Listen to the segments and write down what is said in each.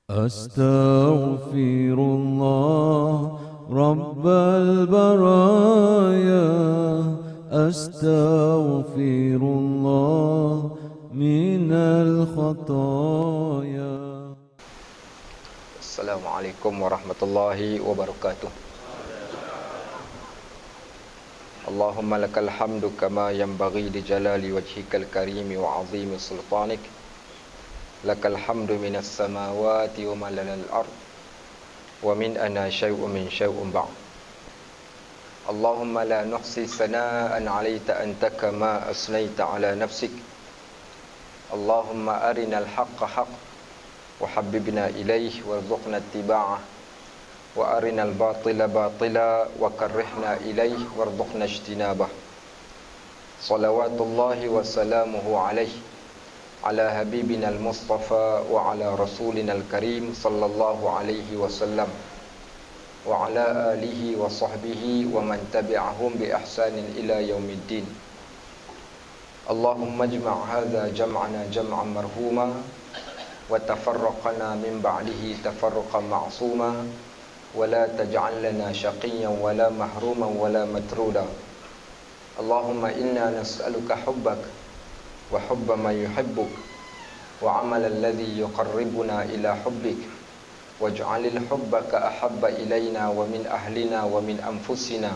أستغفر الله رب البرايا، أستغفر الله من الخطايا. Assalamualaikum warahmatullahi wabarakatuh. Allahumma lakal hamdu kama yanbaghi li jalali wajhikal karimi wa azimi sultanik. Lakal hamdu minas samawati wa malalal ard wa min ana syai'un min syai'un ba'd. Allahumma la nuhsi sana'an 'alaita anta kama asnaita 'ala nafsik. Allahumma arinal haqqa haqq wa habbibna ilaih warzuqna ittiba'ah wa arinal batila batila wa karrihna ilaih warzuqna ijtinabah. Salawatullahi wa salamuhu alaihi ala habibina al-mustafa wa ala rasulina al-karim sallallahu alaihi wasallam wa ala alihi wa sahbihi wa man tabi'ahum bi ihsanin ila yaumiddin. Allahumma ijma' hadha jam'ana jam'an marhuma wa tafarraqna min ba'dihi tafarruqan ma'suma wa la taj'al lana shaqiyyan wa la mahruman wa la matruda. Allahumma inna nas'aluka hubbak wa hubba man yuhibbuk wa 'amalan alladhi yuqarribuna ila hubbik waj'alil hubbaka ahabba ilayna wa min ahlina wa min anfusina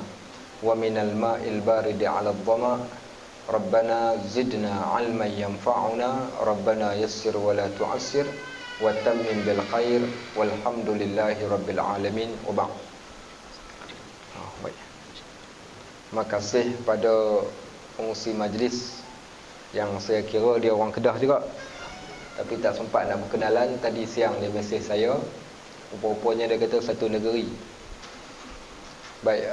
wa min al-ma'il baridi 'ala adh-dhama. Rabbana zidna 'ilman yanfa'una, Rabbana yassir wa la tu'assir wa tammim bil khair walhamdulillahi rabbil alamin. Wa ba'd. Baik. Terima kasih pada pengurusi majlis yang saya kira dia orang Kedah juga, tapi tak sempat nak berkenalan. Tadi siang dia mesej saya, rupa-rupanya dia kata satu negeri. Baik,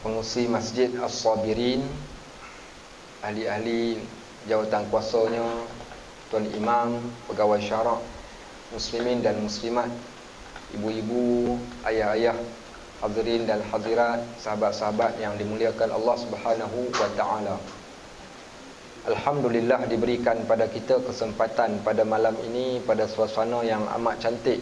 pengurusi Masjid As-Sabirin, ahli-ahli jawatan kuasanya, tuan imam, pegawai syarak, muslimin dan muslimat, ibu-ibu, ayah-ayah, hadirin dan hadirat, sahabat-sahabat yang dimuliakan Allah Subhanahu wa taala. Alhamdulillah diberikan pada kita kesempatan pada malam ini pada suasana yang amat cantik.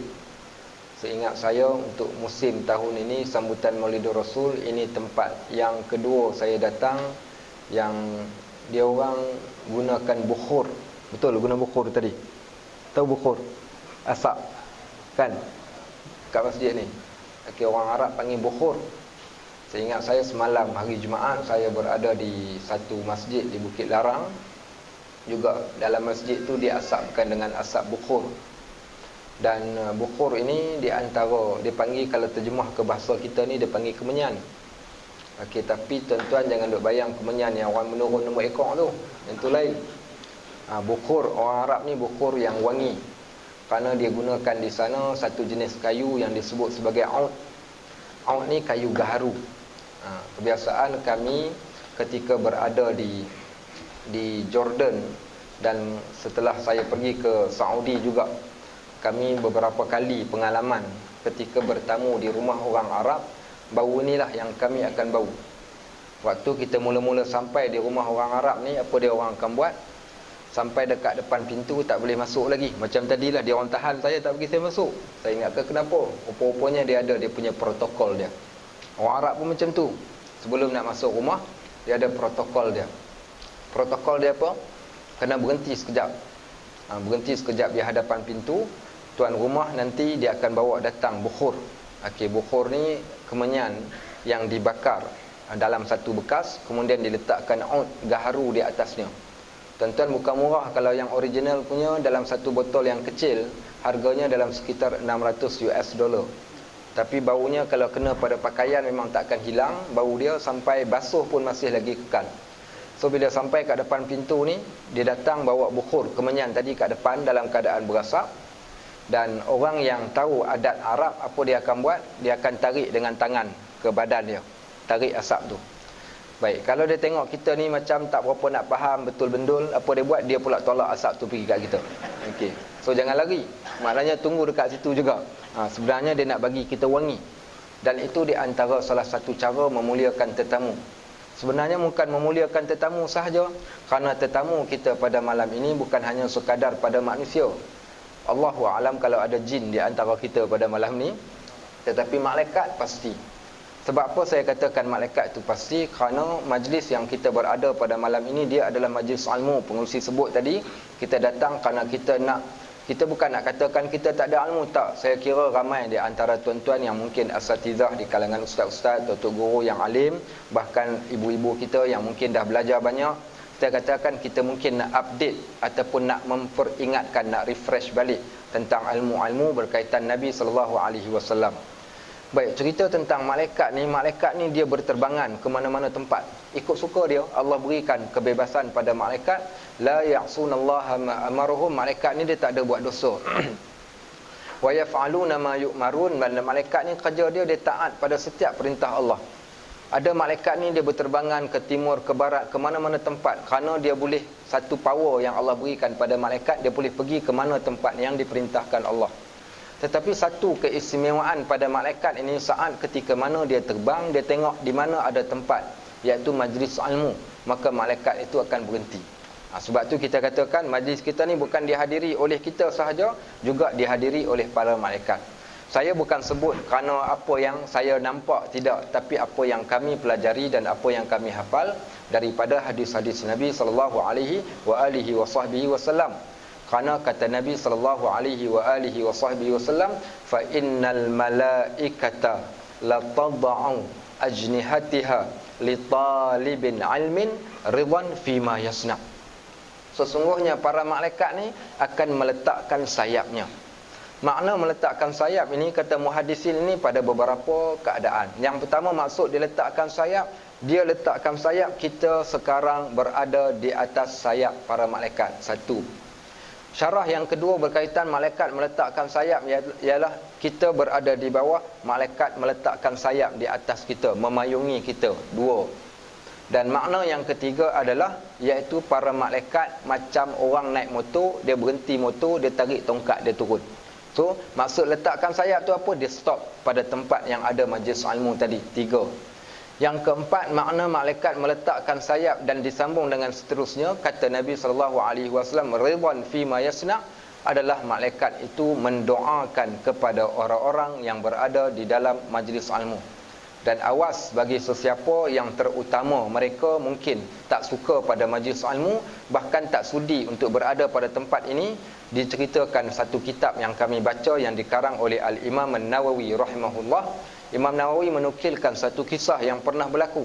Seingat saya untuk musim tahun ini sambutan Maulidur Rasul, ini tempat yang kedua saya datang yang dia orang gunakan bukhur. Betul guna bukhur tadi? Tahu bukhur? Asap kan? Kat masjid ni. Okay, orang Arab panggil bukhur. Seingat saya semalam hari Jumaat saya berada di satu masjid di Bukit Larang. Juga dalam masjid tu diasapkan dengan asap bukhur. Dan bukhur ini di antara dia panggil, kalau terjemah ke bahasa kita ni dia panggil kemenyan. Okey, tapi tuan-tuan jangan duk bayang kemenyan yang orang menurut nombor ekor tu. Yang tu lain. Bukhur orang Arab ni bukhur yang wangi. Kerana dia gunakan di sana satu jenis kayu yang disebut sebagai aud. Aud ni kayu gaharu. Kebiasaan kami ketika berada di Jordan dan setelah saya pergi ke Saudi juga, kami beberapa kali pengalaman ketika bertamu di rumah orang Arab, bau inilah yang kami akan bau. Waktu kita mula-mula sampai di rumah orang Arab ni, apa dia orang akan buat? Sampai dekat depan pintu tak boleh masuk lagi. Macam tadilah dia orang tahan saya, tak bagi saya masuk. Saya ingat ke kenapa? Rupa-rupanya dia ada dia punya protokol dia. Orang Arab pun macam tu. Sebelum nak masuk rumah, dia ada protokol dia. Protokol dia apa? Kena berhenti sekejap. Berhenti sekejap di hadapan pintu. Tuan rumah nanti dia akan bawa datang bukhur. Okey, bukhur ni kemenyan yang dibakar dalam satu bekas, kemudian diletakkan aud gaharu di atasnya. Tuan-tuan, bukan murah. Kalau yang original punya dalam satu botol yang kecil, harganya dalam sekitar $600. Tapi baunya kalau kena pada pakaian memang tak akan hilang. Bau dia sampai basuh pun masih lagi kekal. So bila sampai kat depan pintu ni, dia datang bawa bukhur kemenyan tadi kat depan dalam keadaan berasap. Dan orang yang tahu adat Arab, apa dia akan buat? Dia akan tarik dengan tangan ke badan dia, tarik asap tu. Baik, kalau dia tengok kita ni macam tak berapa nak faham betul-betul, apa dia buat? Dia pula tolak asap tu pergi kat kita. Okey. So jangan lari. Maknanya tunggu dekat situ juga. Sebenarnya dia nak bagi kita wangi. Dan itu di antara salah satu cara memuliakan tetamu. Sebenarnya bukan memuliakan tetamu sahaja, kerana tetamu kita pada malam ini bukan hanya sekadar pada manusia, Allahu a'lam kalau ada jin di antara kita pada malam ni. Tetapi malaikat pasti. Sebab apa saya katakan malaikat itu pasti? Kerana majlis yang kita berada pada malam ini, dia adalah majlis ilmu. Pengurusi sebut tadi, kita datang kerana kita bukan nak katakan kita tak ada ilmu, tak. Saya kira ramai di antara tuan-tuan yang mungkin asatizah di kalangan ustaz-ustaz, tok guru yang alim, bahkan ibu-ibu kita yang mungkin dah belajar banyak. Kita katakan kita mungkin nak update ataupun nak memperingatkan, nak refresh balik tentang ilmu-ilmu berkaitan Nabi SAW. Baik, cerita tentang malaikat ni dia berterbangan ke mana-mana tempat. Ikut suka dia, Allah berikan kebebasan pada malaikat. La ya'sunallaha ma amaruhum. Malaikat ni dia tak ada buat dosa. Wa yaf'aluna ma yu'marun. Malaikat ni kerja dia taat pada setiap perintah Allah. Ada malaikat ni dia berterbangan ke timur, ke barat, ke mana-mana tempat. Kerana dia boleh, satu power yang Allah berikan pada malaikat, dia boleh pergi ke mana tempat yang diperintahkan Allah. Tetapi satu keistimewaan pada malaikat ini, saat ketika mana dia terbang, dia tengok di mana ada tempat, iaitu majlis ilmu, maka malaikat itu akan berhenti. Sebab tu kita katakan majlis kita ni bukan dihadiri oleh kita sahaja, juga dihadiri oleh para malaikat. Saya bukan sebut kerana apa yang saya nampak, tidak, tapi apa yang kami pelajari dan apa yang kami hafal daripada hadis-hadis Nabi sallallahu alaihi wasallam. Kerana kata Nabi sallallahu alaihi wasallam, fa innal malaikata la tad'u ajnihatiha li talibin ilmin ridwan fima yasna. Sesungguhnya para malaikat ni akan meletakkan sayapnya. Makna meletakkan sayap ini, kata muhaddisin ini, pada beberapa keadaan. Yang pertama, maksud dia letakkan sayap, dia letakkan sayap kita sekarang berada di atas sayap para malaikat. Satu. Syarah yang kedua berkaitan malaikat meletakkan sayap, ialah kita berada di bawah, malaikat meletakkan sayap di atas kita, memayungi kita. Dua. Dan makna yang ketiga adalah, iaitu para malaikat macam orang naik motor, dia berhenti motor, dia tarik tongkat, dia turun. So, maksud letakkan sayap tu apa? Dia stop pada tempat yang ada majlis ilmu tadi. Tiga. Yang keempat, makna malaikat meletakkan sayap dan disambung dengan seterusnya, kata Nabi SAW, ridwan fima yasna, adalah malaikat itu mendoakan kepada orang-orang yang berada di dalam majlis ilmu. Dan awas bagi sesiapa yang terutama mereka mungkin tak suka pada majlis ilmu, bahkan tak sudi untuk berada pada tempat ini. Diceritakan satu kitab yang kami baca yang dikarang oleh Al-Imam An-Nawawi rahimahullah. Imam Nawawi menukilkan satu kisah yang pernah berlaku.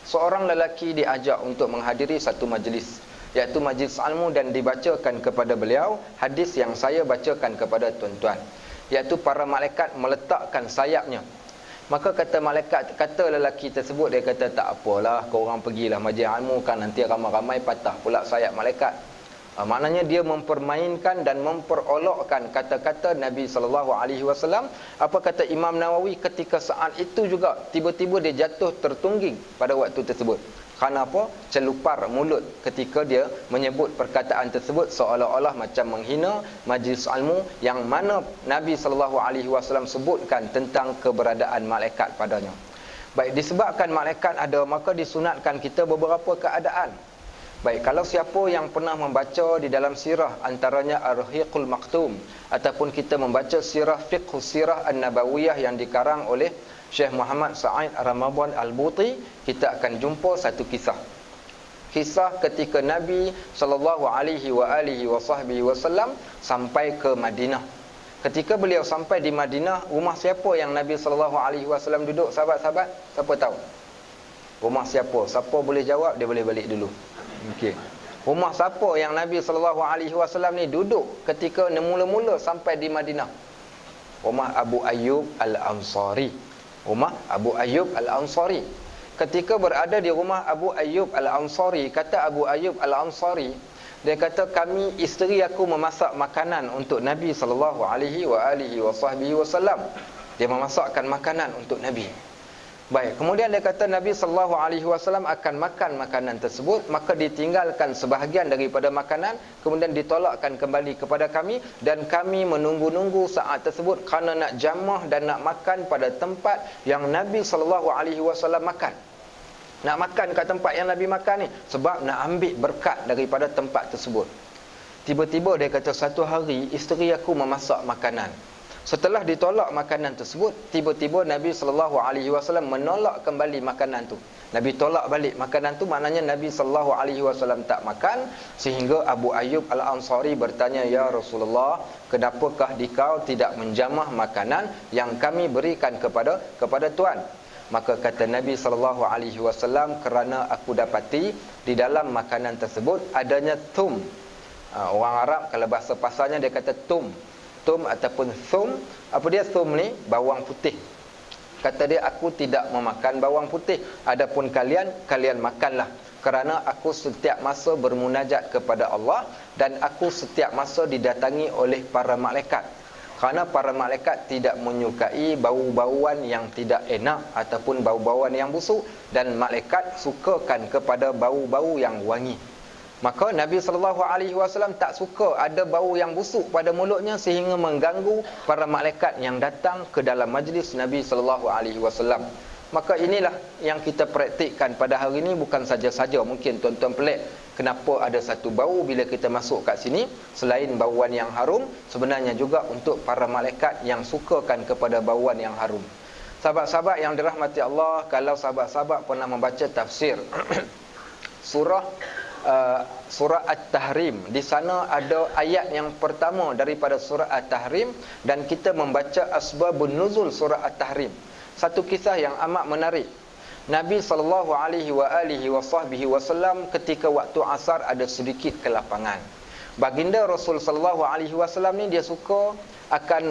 Seorang lelaki diajak untuk menghadiri satu majlis, iaitu majlis ilmu, dan dibacakan kepada beliau hadis yang saya bacakan kepada tuan-tuan, iaitu para malaikat meletakkan sayapnya. Maka kata lelaki tersebut, dia kata, tak apalah, korang pergilah majlis ilmu, kan nanti ramai-ramai patah pula sayap malaikat. Maknanya dia mempermainkan dan memperolokkan kata-kata Nabi SAW. Apa kata Imam Nawawi? Ketika saat itu juga tiba-tiba dia jatuh tertungging pada waktu tersebut. Kerana apa? Celupar mulut ketika dia menyebut perkataan tersebut, seolah-olah macam menghina majlis ilmu yang mana Nabi SAW sebutkan tentang keberadaan malaikat padanya. Baik, disebabkan malaikat ada, maka disunatkan kita beberapa keadaan. Baik, kalau siapa yang pernah membaca di dalam sirah, antaranya Ar-Rahiqul Maktum, ataupun kita membaca sirah Fiqh Sirah An-Nabawiyah yang dikarang oleh Syekh Muhammad Sa'id Ramadan Al-Buti, kita akan jumpa satu kisah. Kisah ketika Nabi SAW sampai ke Madinah. Ketika beliau sampai di Madinah, rumah siapa yang Nabi SAW duduk, sahabat-sahabat? Siapa tahu? Rumah siapa? Siapa boleh jawab, dia boleh balik dulu. Okey. Rumah siapa yang Nabi SAW ni duduk ketika mula-mula sampai di Madinah? Rumah Abu Ayyub Al-Ansari. Rumah Abu Ayyub Al-Ansari. Ketika berada di rumah Abu Ayyub Al-Ansari, kata Abu Ayyub Al-Ansari, dia kata, kami, isteri aku memasak makanan untuk Nabi SAW. Dia memasakkan makanan untuk Nabi. Baik, kemudian dia kata Nabi SAW akan makan makanan tersebut, maka ditinggalkan sebahagian daripada makanan, kemudian ditolakkan kembali kepada kami, dan kami menunggu-nunggu saat tersebut kerana nak jamah dan nak makan pada tempat yang Nabi SAW makan. Nak makan kat tempat yang Nabi makan ni sebab nak ambil berkat daripada tempat tersebut. Tiba-tiba dia kata, satu hari isteri aku memasak makanan. Setelah ditolak makanan tersebut, tiba-tiba Nabi SAW menolak kembali makanan tu. Nabi tolak balik makanan tu, maknanya Nabi SAW tak makan. Sehingga Abu Ayyub Al-Ansari bertanya, ya Rasulullah, kenapakah dikau tidak menjamah makanan yang kami berikan kepada Tuan? Maka kata Nabi SAW, kerana aku dapati di dalam makanan tersebut adanya thum. Orang Arab kalau bahasa pasarnya dia kata tum ataupun thum. Apa dia thum ni? Bawang putih. Kata dia, aku tidak memakan bawang putih, adapun kalian makanlah, kerana aku setiap masa bermunajat kepada Allah, dan aku setiap masa didatangi oleh para malaikat. Kerana para malaikat tidak menyukai bau-bauan yang tidak enak ataupun bau-bauan yang busuk, dan malaikat sukakan kepada bau-bau yang wangi. Maka Nabi SAW tak suka ada bau yang busuk pada mulutnya sehingga mengganggu para malaikat yang datang ke dalam majlis Nabi SAW. Maka inilah yang kita praktikkan pada hari ini. Bukan saja-saja mungkin tuan-tuan pelik kenapa ada satu bau bila kita masuk kat sini, selain bauan yang harum, sebenarnya juga untuk para malaikat yang sukakan kepada bauan yang harum. Sahabat-sahabat yang dirahmati Allah, kalau sahabat-sahabat pernah membaca tafsir surah At-Tahrim, di sana ada ayat yang pertama daripada surah At-Tahrim, dan kita membaca asbabun nuzul surah At-Tahrim. Satu kisah yang amat menarik. Nabi SAW ketika waktu asar ada sedikit kelapangan. Baginda Rasul SAW ni dia suka akan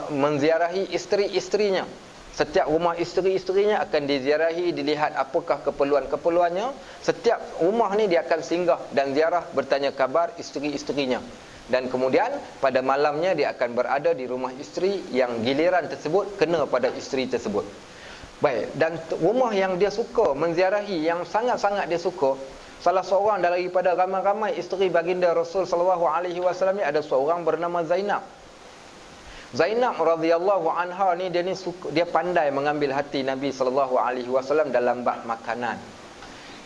menziarahi isteri-isterinya. Setiap rumah isteri-isterinya akan diziarahi, dilihat apakah keperluan-keperluannya. Setiap rumah ni dia akan singgah dan ziarah, bertanya khabar isteri-isterinya. Dan kemudian pada malamnya dia akan berada di rumah isteri yang giliran tersebut kena pada isteri tersebut. Baik, dan rumah yang dia suka menziarahi, yang sangat-sangat dia suka, salah seorang daripada ramai-ramai isteri baginda Rasul SAW ni ada seorang bernama Zainab. Zainab radhiyallahu anha ni dia pandai mengambil hati Nabi SAW dalam bab makanan.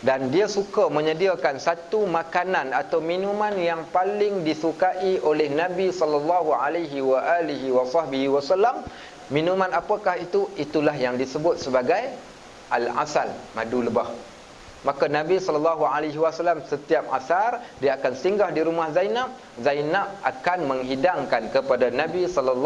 Dan dia suka menyediakan satu makanan atau minuman yang paling disukai oleh Nabi SAW. Minuman apakah itu? Itulah yang disebut sebagai al-asal, madu lebah. Maka Nabi SAW setiap asar dia akan singgah di rumah Zainab. Zainab akan menghidangkan kepada Nabi SAW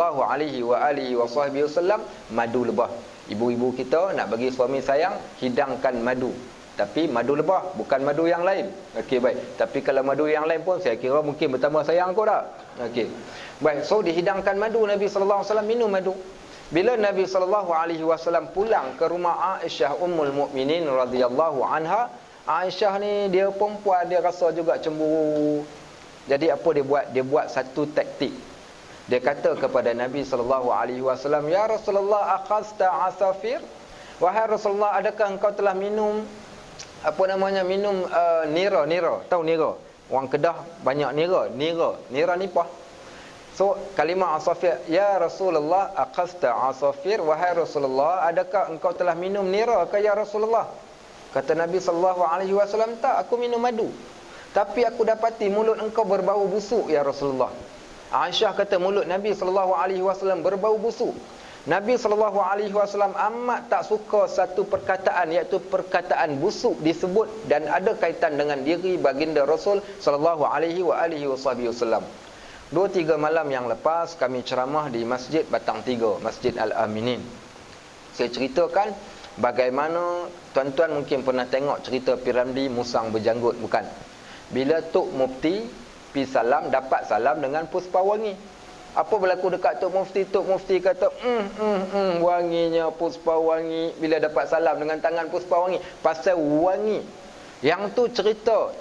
madu lebah. Ibu-ibu kita nak bagi suami sayang, hidangkan madu. Tapi madu lebah, bukan madu yang lain. Okey, baik. Tapi kalau madu yang lain pun saya kira mungkin bertambah sayang kau dah. Okey. Baik, so dihidangkan madu, Nabi SAW minum madu. Bila Nabi SAW pulang ke rumah Aisyah Ummul Mukminin radhiyallahu anha, Aisyah ni dia perempuan, dia rasa juga cemburu. Jadi apa dia buat? Dia buat satu taktik. Dia kata kepada Nabi SAW, ya Rasulullah, akhazta asafir? Wahai Rasulullah, adakah engkau telah minum minum nira. Tahu nira? Orang Kedah banyak nira ni apa? So kalimah asafir, ya Rasulullah aqasta asafir, wahai Rasulullah, adakah engkau telah minum nira ke ya Rasulullah? Kata Nabi SAW, tak, aku minum madu. Tapi aku dapati mulut engkau berbau busuk ya Rasulullah. Aisyah kata mulut Nabi SAW berbau busuk. Nabi SAW amat tak suka satu perkataan, iaitu perkataan busuk disebut dan ada kaitan dengan diri baginda Rasul SAW. 2-3 malam yang lepas kami ceramah di Masjid Batang Tiga, Masjid Al-Aminin. Saya ceritakan bagaimana tuan-tuan mungkin pernah tengok cerita Piramli Musang Berjanggut, bukan? Bila Tok Mufti pi salam, dapat salam dengan puspa wangi. Apa berlaku dekat Tok Mufti? Tok Mufti kata, wanginya puspa wangi. Bila dapat salam dengan tangan puspa wangi, pasal wangi. Yang tu cerita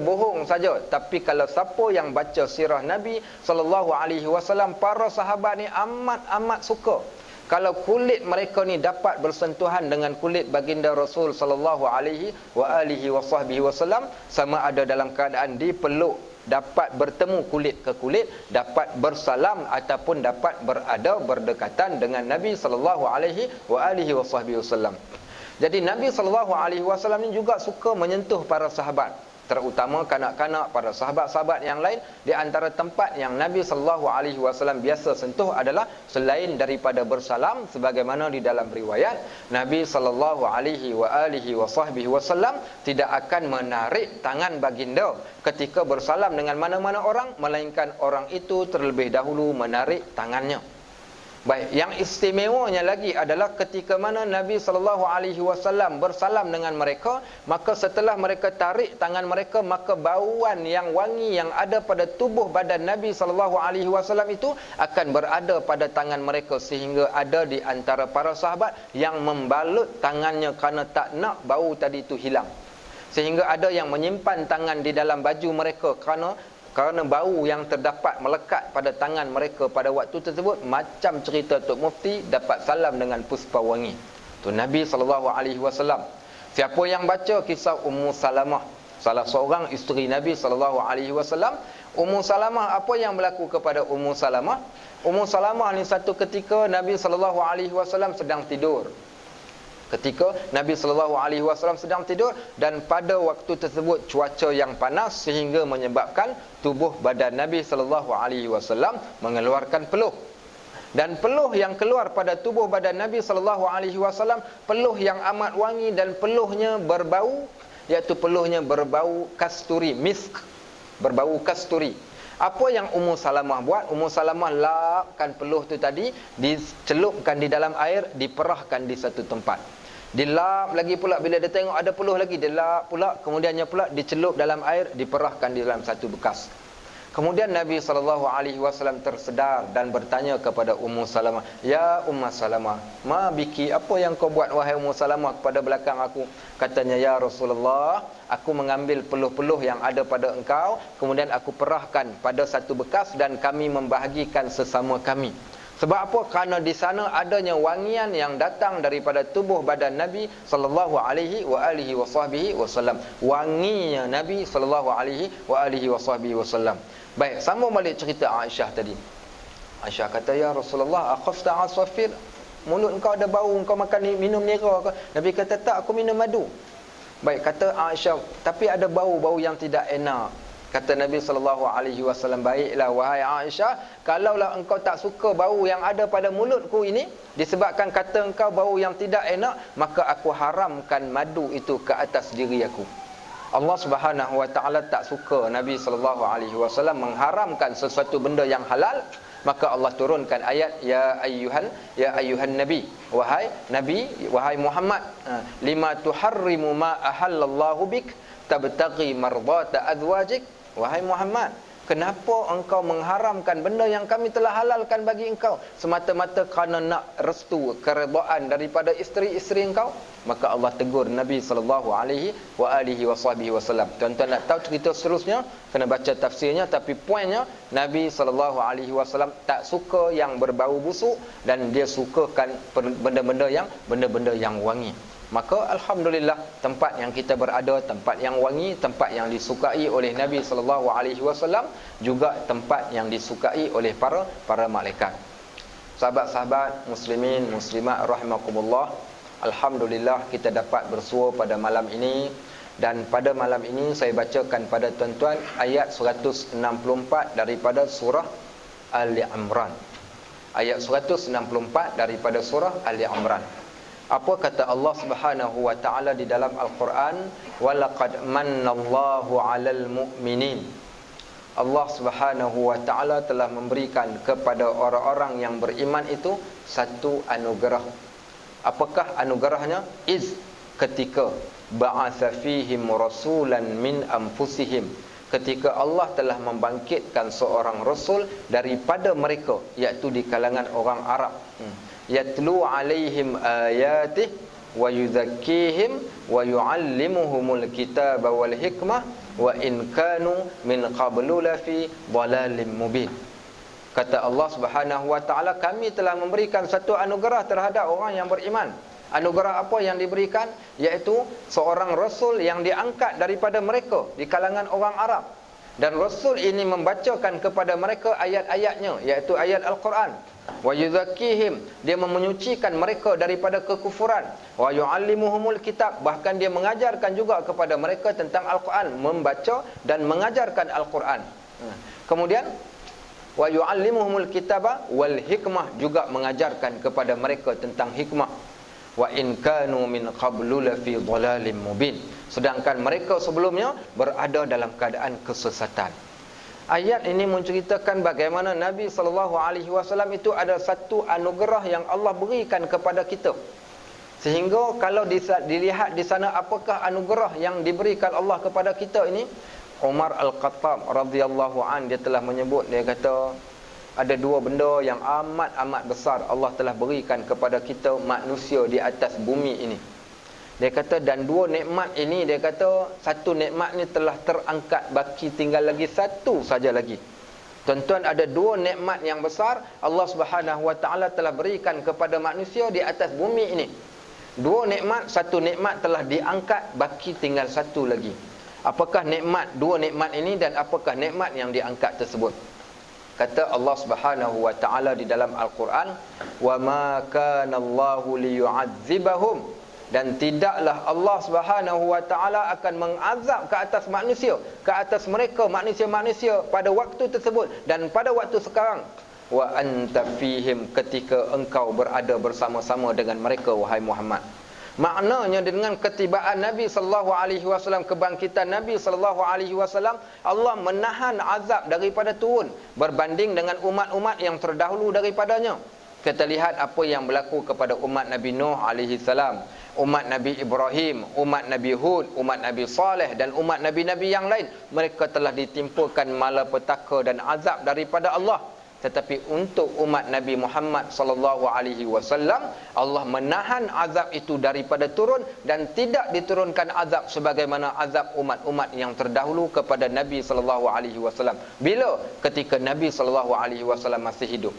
bohong saja. Tapi kalau siapa yang baca sirah Nabi SAW, para sahabat ni amat suka kalau kulit mereka ni dapat bersentuhan dengan kulit baginda Rasul SAW, sama ada dalam keadaan dipeluk, dapat bertemu kulit ke kulit, dapat bersalam ataupun dapat berdekatan dengan Nabi SAW. Jadi Nabi SAW ni juga suka menyentuh para sahabat. terutama kanak-kanak, para sahabat-sahabat yang lain. Di antara tempat yang Nabi SAW biasa sentuh adalah selain daripada bersalam, sebagaimana di dalam riwayat, Nabi SAW tidak akan menarik tangan baginda ketika bersalam dengan mana-mana orang, melainkan orang itu terlebih dahulu menarik tangannya. Baik, yang istimewanya lagi adalah ketika mana Nabi SAW bersalam dengan mereka, maka setelah mereka tarik tangan mereka, maka bauan yang wangi yang ada pada tubuh badan Nabi SAW itu akan berada pada tangan mereka, sehingga ada di antara para sahabat yang membalut tangannya kerana tak nak bau tadi itu hilang. Sehingga ada yang menyimpan tangan di dalam baju mereka kerana bau yang terdapat melekat pada tangan mereka pada waktu tersebut. Macam cerita Tok Mufti dapat salam dengan puspa wangi. Tu Nabi SAW. Siapa yang baca kisah Ummu Salamah, salah seorang isteri Nabi SAW, Ummu Salamah, apa yang berlaku kepada Ummu Salamah? Ummu Salamah ni satu ketika Nabi SAW sedang tidur. Ketika Nabi SAW sedang tidur, dan pada waktu tersebut cuaca yang panas sehingga menyebabkan tubuh badan Nabi SAW mengeluarkan peluh. Dan peluh yang keluar pada tubuh badan Nabi SAW, peluh yang amat wangi dan peluhnya berbau, iaitu peluhnya berbau kasturi, misk, berbau kasturi. Apa yang Ummu Salamah buat? Ummu Salamah lapkan peluh tu tadi, dicelupkan di dalam air, diperahkan di satu tempat. Dilap lagi pula, bila dia tengok ada peluh lagi, dia lap pula, kemudiannya pula dicelup dalam air, diperahkan di dalam satu bekas. Kemudian Nabi SAW tersedar dan bertanya kepada Ummu Salamah, "Ya Ummu Salamah, ma biki, apa yang kau buat wahai Ummu Salamah kepada belakang aku?" Katanya, "Ya Rasulullah, aku mengambil peluh-peluh yang ada pada engkau, kemudian aku perahkan pada satu bekas dan kami membahagikan sesama kami." Sebab apa? Kerana di sana adanya wangian yang datang daripada tubuh badan Nabi SAW. Wanginya Nabi SAW. Baik, sambung balik cerita Aisyah tadi. Aisyah kata, "Ya Rasulullah, akhafta asafir? Mulut engkau ada bau, engkau makan minum nira ke?" Nabi kata, "Tak, aku minum madu." Baik, kata Aisyah, "Tapi ada bau-bau yang tidak enak." Kata Nabi SAW, "Baiklah wahai Aisyah, kalaulah engkau tak suka bau yang ada pada mulutku ini, disebabkan kata engkau bau yang tidak enak, maka aku haramkan madu itu ke atas diri aku." Allah Subhanahu Wa Taala tak suka Nabi SAW mengharamkan sesuatu benda yang halal, maka Allah turunkan ayat, ya ayuhan nabi, wahai nabi, wahai Muhammad, lima tuharrimu ma ahallallahu bik tabtaghi mardata azwajik. Wahai Muhammad, kenapa engkau mengharamkan benda yang kami telah halalkan bagi engkau semata-mata kerana nak restu, keredaan daripada isteri-isteri engkau? Maka Allah tegur Nabi SAW. Tuan-tuan nak tahu cerita seterusnya, kena baca tafsirnya. Tapi poinnya, Nabi SAW tak suka yang berbau busuk, dan dia sukakan benda-benda yang wangi. Maka alhamdulillah, tempat yang kita berada, tempat yang wangi, tempat yang disukai oleh Nabi SAW, juga tempat yang disukai oleh para malaikat. Sahabat-sahabat muslimin muslimat rahimakumullah, alhamdulillah kita dapat bersua pada malam ini. Dan pada malam ini saya bacakan pada tuan-tuan ayat 164 daripada surah Ali Imran. Ayat 164 daripada surah Ali Imran. Apa kata Allah Subhanahu Wa Taala di dalam Al-Quran? "Walaqad mannallahu 'alal mu'minin." Allah Subhanahu Wa Taala telah memberikan kepada orang-orang yang beriman itu satu anugerah. Apakah anugerahnya? Iz, ketika ba'atha fihim rasulan min anfusihim, ketika Allah telah membangkitkan seorang rasul daripada mereka, iaitu di kalangan orang Arab. Yatlu alaihim ayatih wa yuzakkihim wa yuallimuhumul kitaba wal hikmah wa in kanu min qablu lafi dhalalin mubin. Kata Allah Subhanahu Wa Taala, kami telah memberikan satu anugerah terhadap orang yang beriman. Anugerah apa yang diberikan? Iaitu seorang rasul yang diangkat daripada mereka di kalangan orang Arab. Dan rasul ini membacakan kepada mereka ayat-ayatnya, iaitu ayat Al-Quran. Wa yuzakkihim, dia menyucikan mereka daripada kekufuran. Wa yuallimuhumul kitab, bahkan dia mengajarkan juga kepada mereka tentang Al-Quran, membaca dan mengajarkan Al-Quran. Kemudian wa yuallimuhumul kitaba wal hikmah, juga mengajarkan kepada mereka tentang hikmah. Wa in kanu min qablu lafi dhalalin mubin, sedangkan mereka sebelumnya berada dalam keadaan kesesatan. Ayat ini menceritakan bagaimana Nabi SAW itu ada satu anugerah yang Allah berikan kepada kita. Sehingga kalau dilihat di sana apakah anugerah yang diberikan Allah kepada kita ini, Umar Al-Khattab radhiyallahu an, dia telah menyebut, dia kata ada dua benda yang amat besar Allah telah berikan kepada kita manusia di atas bumi ini. Dia kata, dan dua nikmat ini, dia kata satu nikmat ni telah terangkat, baki tinggal lagi satu saja lagi. Tuan-tuan, ada dua nikmat yang besar Allah Subhanahu Wa Taala telah berikan kepada manusia di atas bumi ini. Dua nikmat, satu nikmat telah diangkat, baki tinggal satu lagi. Apakah nikmat, dua nikmat ini, dan apakah nikmat yang diangkat tersebut? Kata Allah Subhanahu Wa Taala di dalam Al-Quran, wa ma kana Allahu liyu'adzibahum, dan tidaklah Allah Subhanahu Wa Taala akan mengazab ke atas manusia, ke atas mereka manusia-manusia pada waktu tersebut dan pada waktu sekarang. Wa anta fihim, ketika engkau berada bersama-sama dengan mereka, wahai Muhammad. Maknanya dengan ketibaan Nabi SAW, kebangkitan Nabi SAW, Allah menahan azab daripada turun berbanding dengan umat-umat yang terdahulu daripadanya. Kita lihat apa yang berlaku kepada umat Nabi Nuh AS, umat Nabi Ibrahim, umat Nabi Hud, umat Nabi Saleh, dan umat Nabi-Nabi yang lain. Mereka telah ditimpakan malapetaka dan azab daripada Allah. Tetapi untuk umat Nabi Muhammad SAW, Allah menahan azab itu daripada turun, dan tidak diturunkan azab sebagaimana azab umat-umat yang terdahulu kepada Nabi SAW. Bila? Ketika Nabi SAW masih hidup.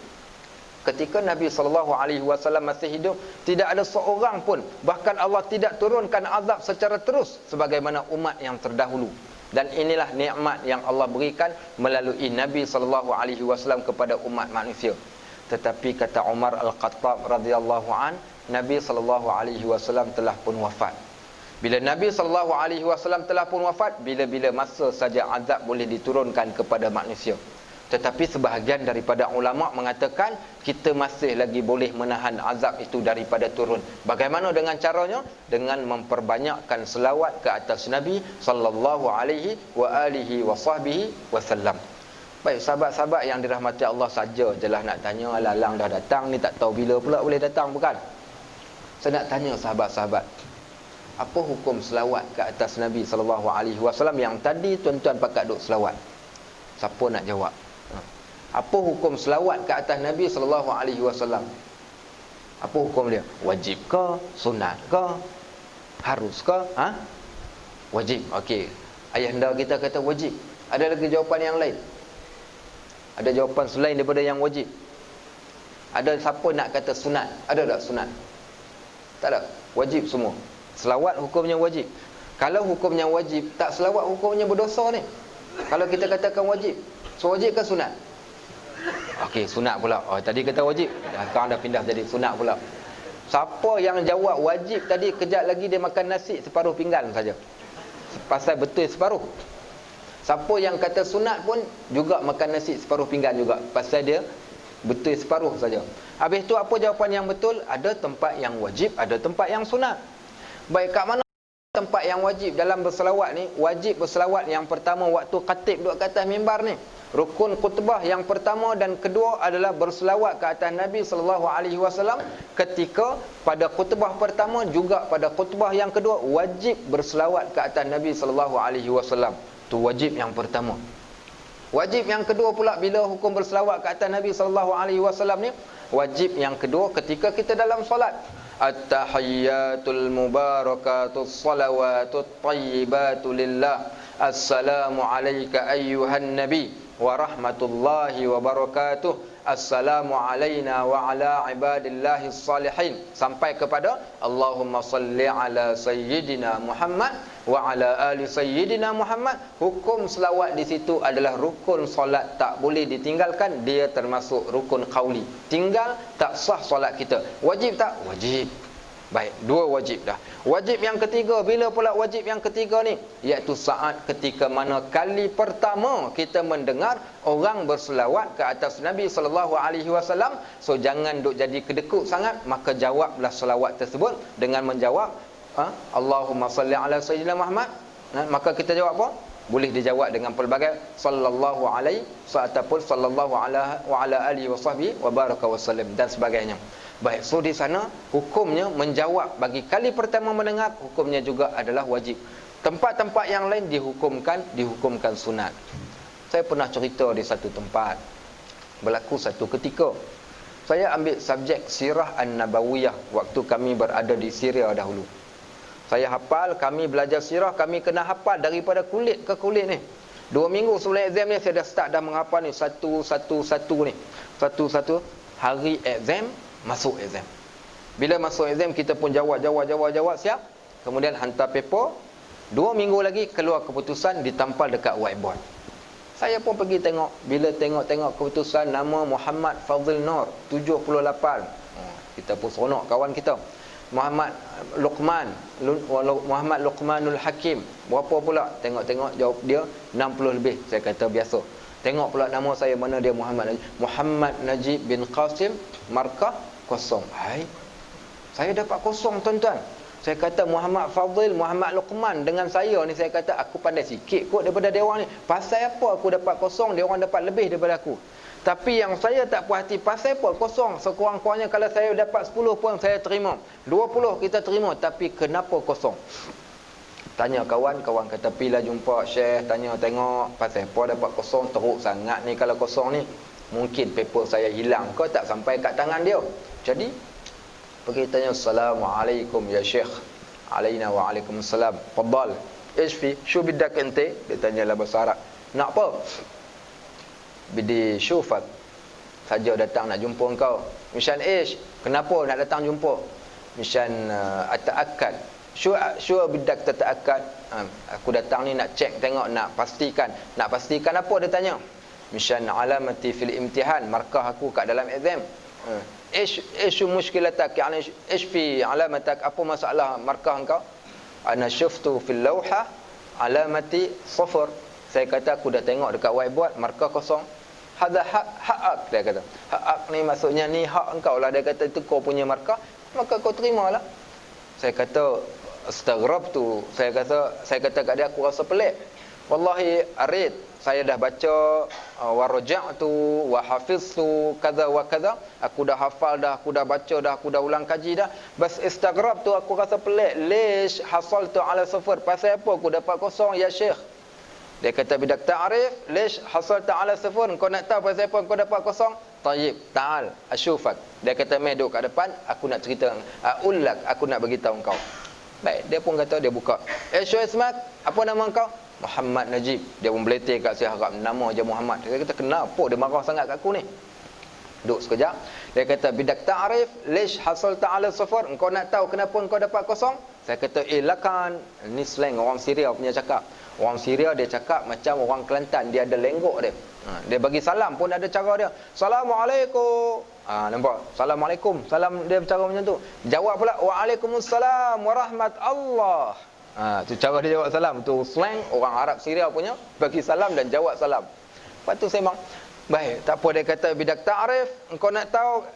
Ketika Nabi SAW masih hidup, tidak ada seorang pun, bahkan Allah tidak turunkan azab secara terus sebagaimana umat yang terdahulu. Dan inilah nikmat yang Allah berikan melalui Nabi SAW kepada umat manusia. Tetapi kata Umar Al-Khattab radhiyallahu an, Nabi SAW telah pun wafat. Bila Nabi SAW telah pun wafat, bila-bila masa saja azab boleh diturunkan kepada manusia. Tetapi sebahagian daripada ulama mengatakan kita masih lagi boleh menahan azab itu daripada turun. Bagaimana dengan caranya? Dengan memperbanyakkan selawat ke atas Nabi sallallahu alaihi wa alihi wa sahbihi wasallam. Baik, sahabat-sahabat yang dirahmati Allah, saja jelah nak tanya, lalang dah datang ni, tak tahu bila pula boleh datang, bukan? Saya nak tanya sahabat-sahabat, apa hukum selawat ke atas Nabi sallallahu alaihi wasallam yang tadi tuan-tuan pakat duk selawat? Siapa nak jawab? Apa hukum selawat ke atas Nabi SAW? Apa hukum dia? Wajib ke? Sunat ke? Harus ke? Wajib. Okey. Ayahanda kita kata wajib. Ada lagi jawapan yang lain? Ada jawapan selain daripada yang wajib? Ada siapa nak kata sunat? Ada tak sunat? Tak ada. Wajib semua. Selawat hukumnya wajib. Kalau hukumnya wajib, tak selawat hukumnya berdosa ni. Kalau kita katakan wajib, so wajib ke sunat? Okey, sunat pula. Oh, tadi kata wajib, sekarang dah pindah jadi sunat pula. Siapa yang jawab wajib tadi, kejap lagi dia makan nasi separuh pinggan saja. Pasal betul separuh. Siapa yang kata sunat pun juga makan nasi separuh pinggan juga. Pasal dia betul separuh saja. Habis tu apa jawapan yang betul? Ada tempat yang wajib, ada tempat yang sunat. Baik, kat mana tempat yang wajib dalam berselawat ni? Wajib berselawat yang pertama waktu khatib duduk kat atas mimbar ni. Rukun khutbah yang pertama dan kedua adalah berselawat ke atas Nabi SAW. Ketika pada khutbah pertama juga pada khutbah yang kedua, wajib berselawat ke atas Nabi SAW. Itu wajib yang pertama. Wajib yang kedua pula, bila hukum berselawat ke atas Nabi SAW ni, wajib yang kedua ketika kita dalam solat. At-tahiyyatul mubarakatus salawatut tayyibatu lillah. Assalamu alayka ayyuhan nabi wa rahmatullahi wa barakatuh. assalamu alaina wa ala ibadillahis salihin, sampai kepada Allahumma salli ala sayyidina Muhammad wa ala ali sayyidina Muhammad. Hukum selawat di situ adalah rukun solat, tak boleh ditinggalkan. Dia termasuk rukun qauli. Tinggal tak sah solat kita. Wajib tak? Wajib. Baik, dua wajib dah. Wajib yang ketiga, bila pula wajib yang ketiga ni? Iaitu saat ketika mana kali pertama kita mendengar orang berselawat ke atas Nabi SAW. So jangan duk jadi kedekut sangat, maka jawablah selawat tersebut dengan menjawab Allahumma salli ala sayyidina Muhammad. Maka kita jawab apa? Boleh dijawab dengan pelbagai sallallahu alaihi ataupun sallallahu ala alihi wasahbihi wa baraka wasallam dan sebagainya. Baik, so di sana hukumnya menjawab bagi kali pertama mendengar, hukumnya juga adalah wajib. Tempat-tempat yang lain dihukumkan sunat. Saya pernah cerita di satu tempat, berlaku satu ketika saya ambil subjek sirah an-nabawiyah waktu kami berada di Syria dahulu. Saya hafal, kami belajar sirah, kami kena hafal daripada kulit ke kulit ni. 2 minggu sebelum exam ni saya dah start dah menghafal ni satu ni. Satu hari exam, masuk exam. Bila masuk exam kita pun jawab siap. Kemudian hantar paper. 2 minggu lagi keluar keputusan, ditampal dekat whiteboard. Saya pun pergi tengok. Bila tengok keputusan, nama Muhammad Fadhil Nur 78. Kita pun seronok kawan kita. Muhammad Luqmanul Hakim berapa pula? Tengok jawab dia 60 lebih. Saya kata biasa. Tengok pula nama saya, mana dia? Muhammad Najib bin Qasim, markah kosong. Hai, saya dapat kosong tuan-tuan. Saya kata Muhammad Fadhil, Muhammad Luqman dengan saya ni, saya kata aku pandai sikit kot daripada dia orang ni. Pasal apa aku dapat kosong, dia orang dapat lebih daripada aku? Tapi yang saya tak puas hati, pasal apa kosong? Sekurang-kurangnya kalau saya dapat 10 pun saya terima, 20 kita terima, tapi kenapa kosong? Tanya kawan kata pilah jumpa Syekh, tanya tengok pasal apa dapat kosong, teruk sangat ni kalau kosong ni. Mungkin paper saya hilang ke tak sampai kat tangan dia. Jadi pergi tanya, Assalamualaikum ya Syekh. Alaina wa alaikumussalam. Fadal. Ishfi, shu bidak ente? Dia tanyalah bahasa Arab. Nak apa? Bidi syufak, saja datang nak jumpa engkau. Mishan ish, kenapa nak datang jumpa? Mishan ata'akkad. Syu bidak tata'akkad. Aku datang ni nak cek, tengok, nak pastikan. Nak pastikan apa dia tanya? Mishan alamati fil imtihan, markah aku kat dalam exam. Ish mushkilatak, yani ish fi alamatak, apa masalah markah engkau? Ana syuftu fil lawha alamati safar. Saya kata aku dah tengok dekat whiteboard, markah kosong. Hadha hak, dia kata. Hak ni maksudnya ni hak engkau lah. Dia kata itu kau punya markah, maka kau terimalah. Saya kata astaghrabtu. Saya kata kat dia, aku rasa pelik. Wallahi arid, saya dah baca wa raja'tu wa hafiztu kaza wa kaza. Aku dah hafal dah, aku dah baca dah, aku dah ulang kaji dah. Bas istaghrabtu, aku rasa pelik. Lish hasaltu ala safar, pasal apa aku dapat kosong ya Syekh? Dia kata bidak ta'rif, lish hasal ta'ala safar, kau nak tahu pasal apa kau dapat kosong? Tayyib, ta'al, asyufak. Dia kata mai duduk kat depan, aku nak cerita, ulak, aku nak bagi tahu kau. Baik, dia pun kata, dia buka. Syu ismak, apa nama kau? Muhammad Najib. Dia pun beletir kat saya, harap nama je Muhammad. Dia kata, kenapa dia marah sangat kat aku ni? Duduk sekejap. Dia kata bidak ta'rif, lish hasal ta'ala safar, kau nak tahu kenapa kau dapat kosong? Saya kata, lakan. Ni slang orang Syria punya cakap. Orang Syria dia cakap macam orang Kelantan, dia ada lenggok dia. Dia bagi salam pun ada cara dia. Assalamualaikum. Nampak? Assalamualaikum. Salam dia bercara macam tu. Jawab pula waalaikumsalam warahmatullah. Tu cara dia jawab salam. Tu slang orang Arab Syria punya, bagi salam dan jawab salam. Lepas tu saya memang baik, tak apa. Dia kata bidak ta'rif, engkau nak tahu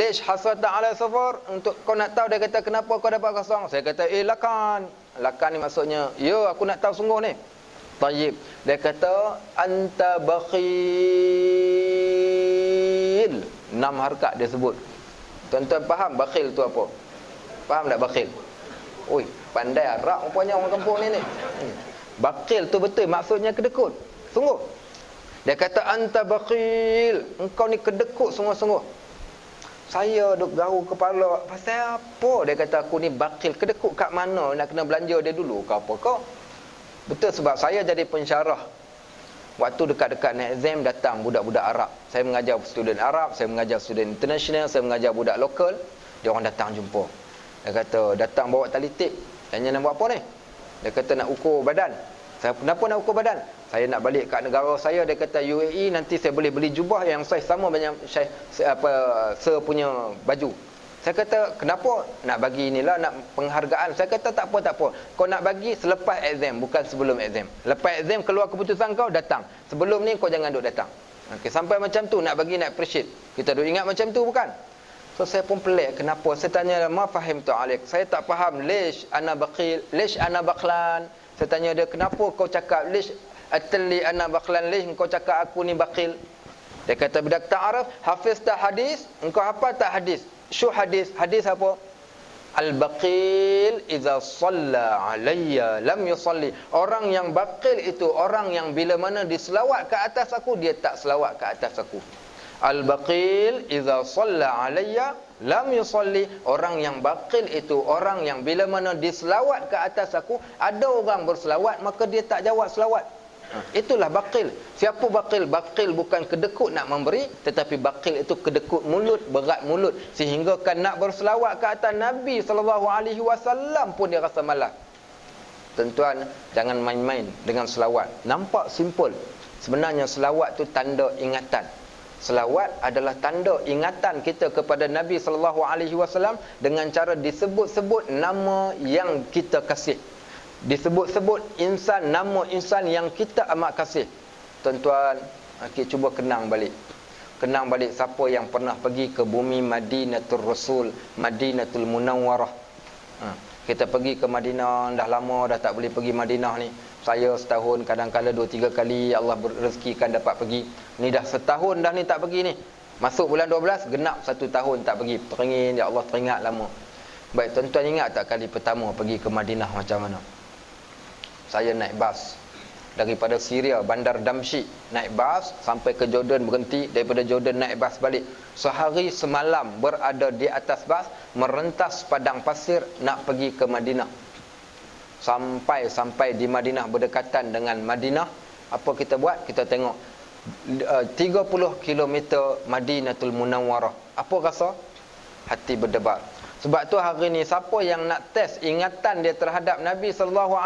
lish hasad ta'ala safar, untuk kau nak tahu, dia kata kenapa kau dapat kosong? Saya kata lakan. Lakan ni maksudnya, ya aku nak tahu sungguh ni. Tayyib. Dia kata anta bakhil. 6 harakat dia sebut. Tuan-tuan faham bakhil tu apa? Faham tak bakhil? Oi, pandai Arab rupanya orang kampung ni. Bakhil tu betul maksudnya kedekut. Sungguh. Dia kata anta bakhil, engkau ni kedekut sungguh-sungguh. Saya duk garu kepala, pasal apa? Dia kata aku ni bakhil, kedekut kat mana? Nak kena belanja dia dulu ke apa kau? Betul, sebab saya jadi pensyarah Waktu dekat-dekat nak exam, datang budak-budak Arab. Saya mengajar student Arab, saya mengajar student international, saya mengajar budak lokal. Dia orang datang jumpa. Dia kata, datang bawa tali tip. Tanya nak buat apa ni? Dia kata nak ukur badan. Saya, kenapa nak ukur badan? Saya nak balik kat negara saya. Dia kata UAE, nanti saya boleh beli jubah yang saiz sama macam saya punya baju. Saya kata, kenapa nak bagi inilah, nak penghargaan? Saya kata, tak apa. Kau nak bagi selepas exam, bukan sebelum exam. Lepas exam, keluar keputusan kau, datang. Sebelum ni, kau jangan duduk datang. Okay, sampai macam tu, nak bagi, nak appreciate. Kita duduk ingat macam tu, bukan? So, saya pun pelik. Kenapa? Saya tanya, ma fahim tu alik. Saya tak faham, lish ana baqil, lish ana baqlan. Saya tanya dia, kenapa kau cakap, lish atalli ana baqlan, lish kau cakap aku ni baqil? Dia kata, bidak ta'araf, hafiz tak hadis? Engkau hafal tak hadis? Syuh hadis. Hadis apa? Al-baqil iza salla alayya lam yusalli. Orang yang baqil itu orang yang bila mana diselawat ke atas aku, dia tak selawat ke atas aku. Al-baqil iza salla alayya lam yusalli. Orang yang baqil itu orang yang bila mana diselawat ke atas aku, ada orang berselawat maka dia tak jawab selawat. Itulah baqil. Siapa baqil? Baqil bukan kedekut nak memberi, tetapi baqil itu kedekut mulut, berat mulut, sehingga kan nak berselawat ke atas Nabi SAW pun dia rasa malas. Tuan-tuan, jangan main-main dengan selawat. Nampak simple. Sebenarnya selawat tu tanda ingatan. Selawat adalah tanda ingatan kita kepada Nabi SAW dengan cara disebut-sebut nama yang kita kasih. Disebut-sebut insan, nama insan yang kita amat kasih. Tuan-tuan, okay, cuba kenang balik. Kenang balik siapa yang pernah pergi ke bumi Madinatul Rasul, Madinatul Munawwarah. Kita pergi ke Madinah, dah lama dah tak boleh pergi Madinah ni. Saya setahun, kadang-kadang 2-3 kali Allah rezekikan dapat pergi. Ni dah setahun dah ni tak pergi ni. Masuk bulan 12, genap 1 tahun tak pergi. Teringin, ya Allah, teringat lama. Baik, tuan-tuan ingat tak kali pertama pergi ke Madinah macam mana? Saya naik bas daripada Syria, bandar Damsyik, naik bas sampai ke Jordan, berhenti, daripada Jordan naik bas balik. Sehari semalam berada di atas bas, merentas padang pasir nak pergi ke Madinah. Sampai di Madinah, berdekatan dengan Madinah, apa kita buat? Kita tengok 30 km Madinatul Munawwarah. Apa rasa? Hati berdebar. Sebab tu hari ni siapa yang nak test ingatan dia terhadap Nabi SAW,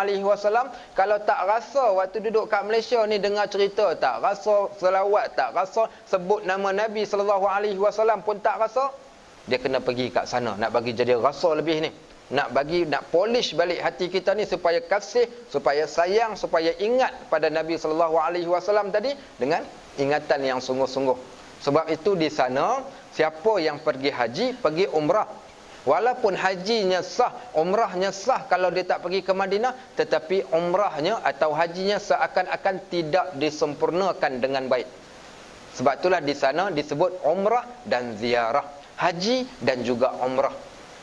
kalau tak rasa waktu duduk kat Malaysia ni dengar cerita, tak rasa selawat, tak rasa sebut nama Nabi SAW pun tak rasa, dia kena pergi kat sana nak bagi jadi rasa lebih ni. Nak polish balik hati kita ni supaya kasih, supaya sayang, supaya ingat pada Nabi SAW tadi dengan ingatan yang sungguh-sungguh. Sebab itu di sana siapa yang pergi haji, pergi umrah, walaupun hajinya sah, umrahnya sah kalau dia tak pergi ke Madinah, tetapi umrahnya atau hajinya seakan-akan tidak disempurnakan dengan baik. Sebab itulah di sana disebut umrah dan ziarah. Haji dan juga umrah.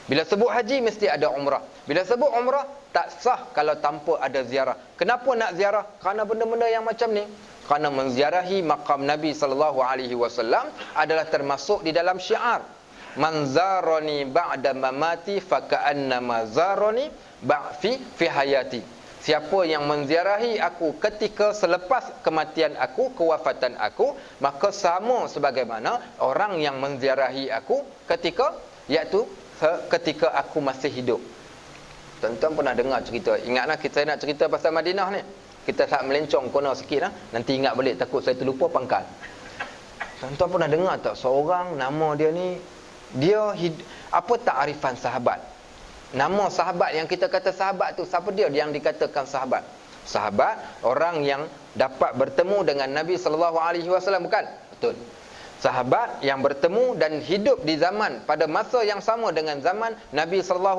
Bila sebut haji mesti ada umrah. Bila sebut umrah tak sah kalau tanpa ada ziarah. Kenapa nak ziarah? Kerana benda-benda yang macam ni. Kerana menziarahi maqam Nabi SAW adalah termasuk di dalam syiar. Man zarani ba'da mamati faka'annama zarani fi hayati. Siapa yang menziarahi aku ketika selepas kematian aku, kewafatan aku, maka sama sebagaimana orang yang menziarahi aku ketika, iaitu ketika aku masih hidup. Tuan-tuan pernah dengar cerita, ingatlah kita nak cerita pasal Madinah ni, kita tak melencong kono sikit lah, nanti ingat balik takut saya terlupa pangkal. Tuan-tuan pernah dengar tak seorang nama dia ni, apa takrifan sahabat? Nama sahabat yang kita kata sahabat tu, siapa dia yang dikatakan sahabat? Sahabat orang yang dapat bertemu dengan Nabi SAW, bukan? Betul. Sahabat yang bertemu dan hidup di zaman pada masa yang sama dengan zaman Nabi SAW,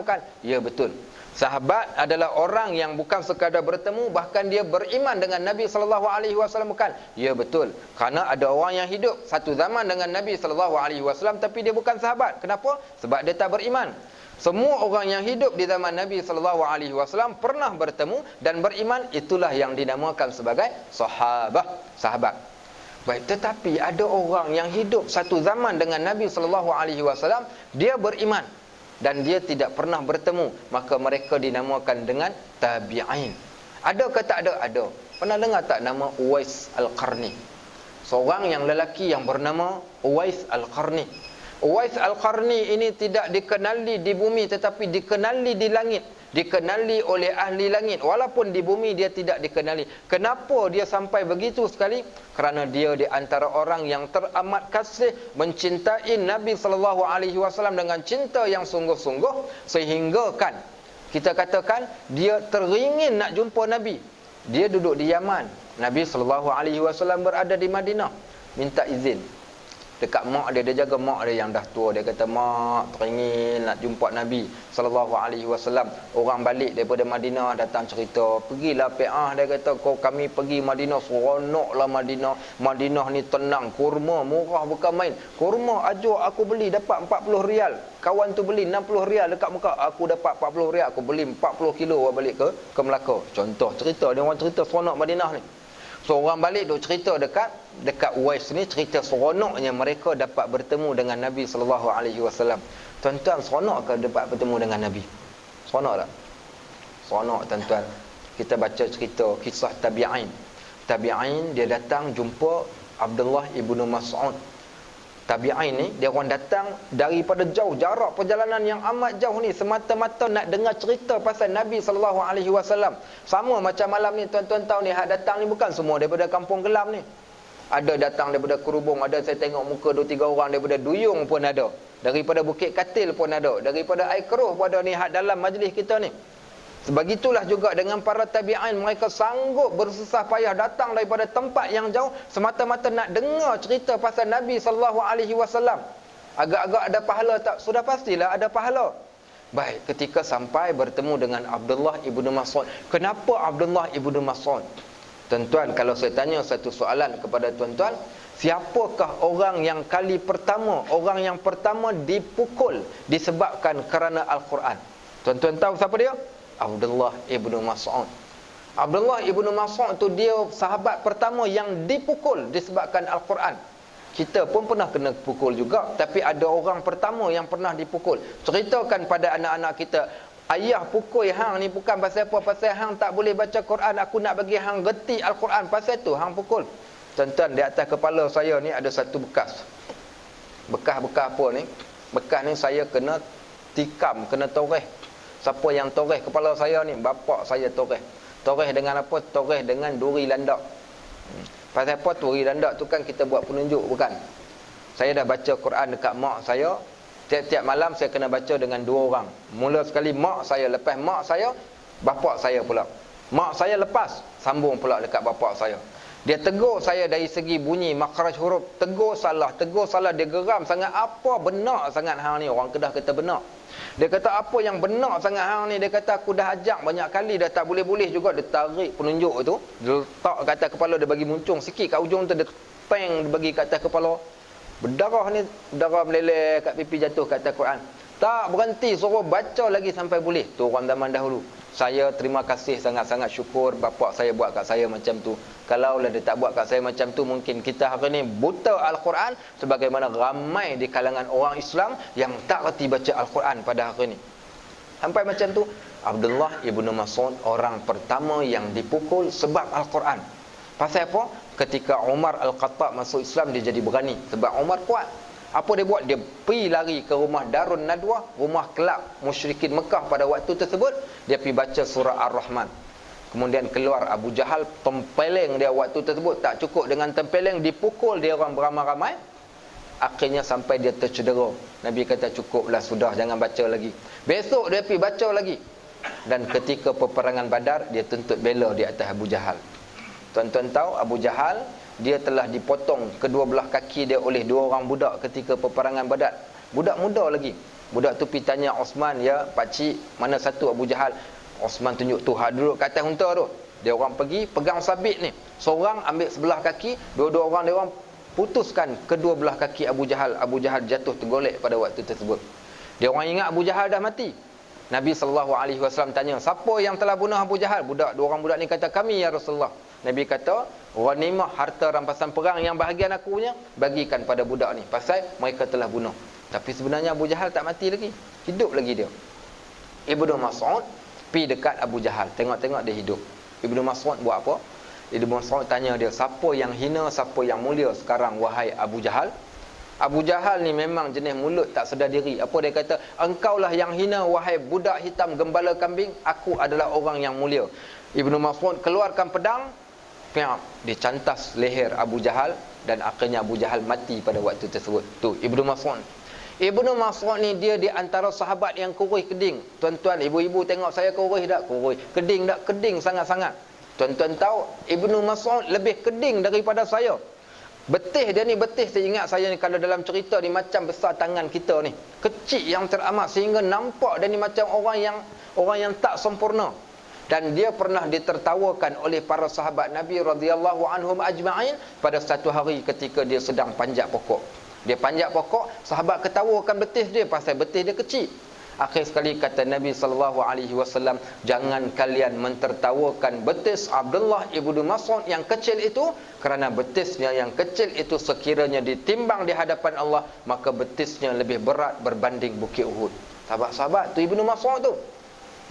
bukan? Ya, betul. Sahabat adalah orang yang bukan sekadar bertemu, bahkan dia beriman dengan Nabi SAW, bukan? Ya, betul. Kerana ada orang yang hidup satu zaman dengan Nabi SAW tapi dia bukan sahabat. Kenapa? Sebab dia tak beriman. Semua orang yang hidup di zaman Nabi SAW pernah bertemu dan beriman, itulah yang dinamakan sebagai sahabat. Baik, tetapi ada orang yang hidup satu zaman dengan Nabi SAW, dia beriman dan dia tidak pernah bertemu, maka mereka dinamakan dengan tabi'in. Ada ke tak ada? Ada. Pernah dengar tak nama Uwais Al-Qarni? Seorang yang lelaki yang bernama Uwais Al-Qarni. Uwais Al-Qarni ini tidak dikenali di bumi, tetapi dikenali di langit, dikenali oleh ahli langit. Walaupun di bumi dia tidak dikenali. Kenapa dia sampai begitu sekali? Kerana dia di antara orang yang teramat kasih, mencintai Nabi SAW dengan cinta yang sungguh-sungguh, sehingga kan kita katakan dia teringin nak jumpa Nabi. Dia duduk di Yaman, Nabi SAW berada di Madinah, minta izin dekat mak dia. Dia jaga mak dia yang dah tua. Dia kata, mak teringin nak jumpa Nabi SAW. Orang balik daripada Madinah datang cerita, pergilah Pe'ah. Dia kata, kami pergi Madinah, seronoklah Madinah. Madinah ni tenang, kurma murah bukan main. Kurma ajuk aku beli dapat 40 rial. Kawan tu beli 60 rial dekat Mekah, aku dapat 40 rial, aku beli 40 kilo balik ke Melaka. Contoh cerita, dia orang cerita seronok Madinah ni. So orang balik duk cerita dekat Uwais ni, cerita seronoknya mereka dapat bertemu dengan Nabi SAW. Tuan-tuan, seronok ke dapat bertemu dengan Nabi? Seronok tak? Seronok tuan-tuan. Kita baca cerita kisah tabi'in. Tabi'in dia datang jumpa Abdullah ibnu Mas'ud. Tabi'in ni dia orang datang daripada jauh, jarak perjalanan yang amat jauh ni, semata-mata nak dengar cerita pasal Nabi SAW. Sama macam malam ni, tuan-tuan tahu ni, hak datang ni bukan semua daripada kampung Kelam ni. Ada datang daripada Kerubung, ada saya tengok muka 2-3 orang daripada Duyung pun ada, daripada Bukit Katil pun ada, daripada Air Keruh pun ada ni hak dalam majlis kita ni. Sebagitulah juga dengan para tabi'in, mereka sanggup bersusah payah datang daripada tempat yang jauh semata-mata nak dengar cerita pasal Nabi SAW. Agak-agak ada pahala tak? Sudah pastilah ada pahala. Baik, ketika sampai bertemu dengan Abdullah ibnu Mas'ud. Kenapa Abdullah ibnu Mas'ud? Tuan-tuan, kalau saya tanya satu soalan kepada tuan-tuan, siapakah orang yang kali pertama, orang yang pertama dipukul disebabkan kerana Al-Quran? Tuan-tuan tahu siapa dia? Abdullah ibnu Mas'ud. Abdullah ibnu Mas'ud tu dia sahabat pertama yang dipukul disebabkan Al-Quran. Kita pun pernah kena pukul juga, tapi ada orang pertama yang pernah dipukul. Ceritakan pada anak-anak kita, ayah pukul hang ni bukan pasal apa? Pasal hang tak boleh baca Quran, aku nak bagi hang reti Al-Quran, pasal tu hang pukul. Tuan-tuan, di atas kepala saya ni ada satu bekas. Bekas-bekas apa ni? Bekas ni saya kena tikam, kena toreh. Siapa yang toreh kepala saya ni? Bapak saya toreh. Toreh dengan apa? Toreh dengan duri landak. Pasal apa duri landak tu kan kita buat penunjuk, bukan? Saya dah baca Quran dekat mak saya. Tiap-tiap malam saya kena baca dengan 2 orang. Mula sekali mak saya, lepas mak saya, bapak saya pula. Mak saya lepas, sambung pula dekat bapak saya. Dia tegur saya dari segi bunyi makhraj huruf. Tegur salah. Dia geram sangat. Apa benar sangat hang ni? Orang Kedah kata benar. Dia kata apa yang benar sangat hang ni? Dia kata aku dah ajak banyak kali dah tak boleh-boleh juga. Dia tarik penunjuk tu, dia letak kat atas kepala, dia bagi muncung sikit kat ujung tu, dia peng, dia bagi kat atas kepala. Berdarah ni, darah meleleh kat pipi, jatuh kat atas Quran. Tak berhenti, suruh baca lagi sampai boleh. Tu orang zaman dahulu. Saya terima kasih, sangat-sangat syukur bapak saya buat kat saya macam tu. Kalaulah dia tak buat kat saya macam tu, mungkin kita hari ni buta Al-Quran sebagaimana ramai di kalangan orang Islam yang tak reti baca Al-Quran pada hari ni. Sampai macam tu, Abdullah ibnu Mas'ud orang pertama yang dipukul sebab Al-Quran. Pasal apa? Ketika Umar Al-Khattab masuk Islam, dia jadi berani sebab Umar kuat. Apa dia buat? Dia pergi lari ke rumah Darun Nadwah, rumah kelab musyrikin Mekah pada waktu tersebut. Dia pergi baca surah Ar-Rahman. Kemudian keluar Abu Jahal, tempeleng dia waktu tersebut. Tak cukup dengan tempeleng, dipukul dia orang beramai-ramai. Akhirnya sampai dia tercedera. Nabi kata cukuplah, sudah, jangan baca lagi. Besok dia pergi baca lagi. Dan ketika peperangan Badar, dia tuntut bela di atas Abu Jahal. Tuan-tuan tahu Abu Jahal, dia telah dipotong kedua belah kaki dia oleh 2 orang budak ketika peperangan Badar. Budak muda lagi. Budak tu pergi tanya Osman, ya pakcik, mana satu Abu Jahal? Osman tunjuk tu, duduk kat atas unta tu. Dia orang pergi pegang sabit ni. Seorang ambil sebelah kaki, dua-dua orang dia orang putuskan kedua belah kaki Abu Jahal. Abu Jahal jatuh tergolek pada waktu tersebut. Dia orang ingat Abu Jahal dah mati. Nabi SAW tanya, siapa yang telah bunuh Abu Jahal? 2 orang budak ni kata, kami ya Rasulullah. Nabi kata, ghanimah, harta rampasan perang yang bahagian aku punya, bagikan pada budak ni, pasal mereka telah bunuh. Tapi sebenarnya Abu Jahal tak mati lagi, hidup lagi dia. Ibnu Mas'ud pergi dekat Abu Jahal, tengok-tengok dia hidup. Ibnu Mas'ud buat apa? Ibnu Mas'ud tanya dia, siapa yang hina, siapa yang mulia sekarang wahai Abu Jahal? Abu Jahal ni memang jenis mulut tak sedar diri. Apa dia kata? Engkaulah yang hina wahai budak hitam gembala kambing, aku adalah orang yang mulia. Ibnu Mas'ud keluarkan pedang, dia cantas leher Abu Jahal, dan akhirnya Abu Jahal mati pada waktu tersebut. Tu Ibnu Mas'ud. Ibnu Mas'ud ni dia di antara sahabat yang kurus keding. Tuan-tuan, ibu-ibu tengok saya kurus tak? Kurus. Keding tak? Keding sangat-sangat. Tuan-tuan tahu Ibnu Mas'ud lebih keding daripada saya. Betis dia ni, betis saya ingat saya ni kalau dalam cerita ni macam besar tangan kita ni. Kecil yang teramat sehingga nampak dia ni macam orang yang tak sempurna. Dan dia pernah ditertawakan oleh para sahabat Nabi radhiyallahu anhum ajma'in pada satu hari ketika dia sedang panjat pokok. Dia panjat pokok, sahabat ketawakan betis dia pasal betis dia kecil. Akhir sekali kata Nabi SAW, jangan kalian mentertawakan betis Abdullah ibnu Mas'ud yang kecil itu, kerana betisnya yang kecil itu sekiranya ditimbang di hadapan Allah, maka betisnya lebih berat berbanding bukit Uhud. Sahabat-sahabat tu Ibnu Mas'ud tu.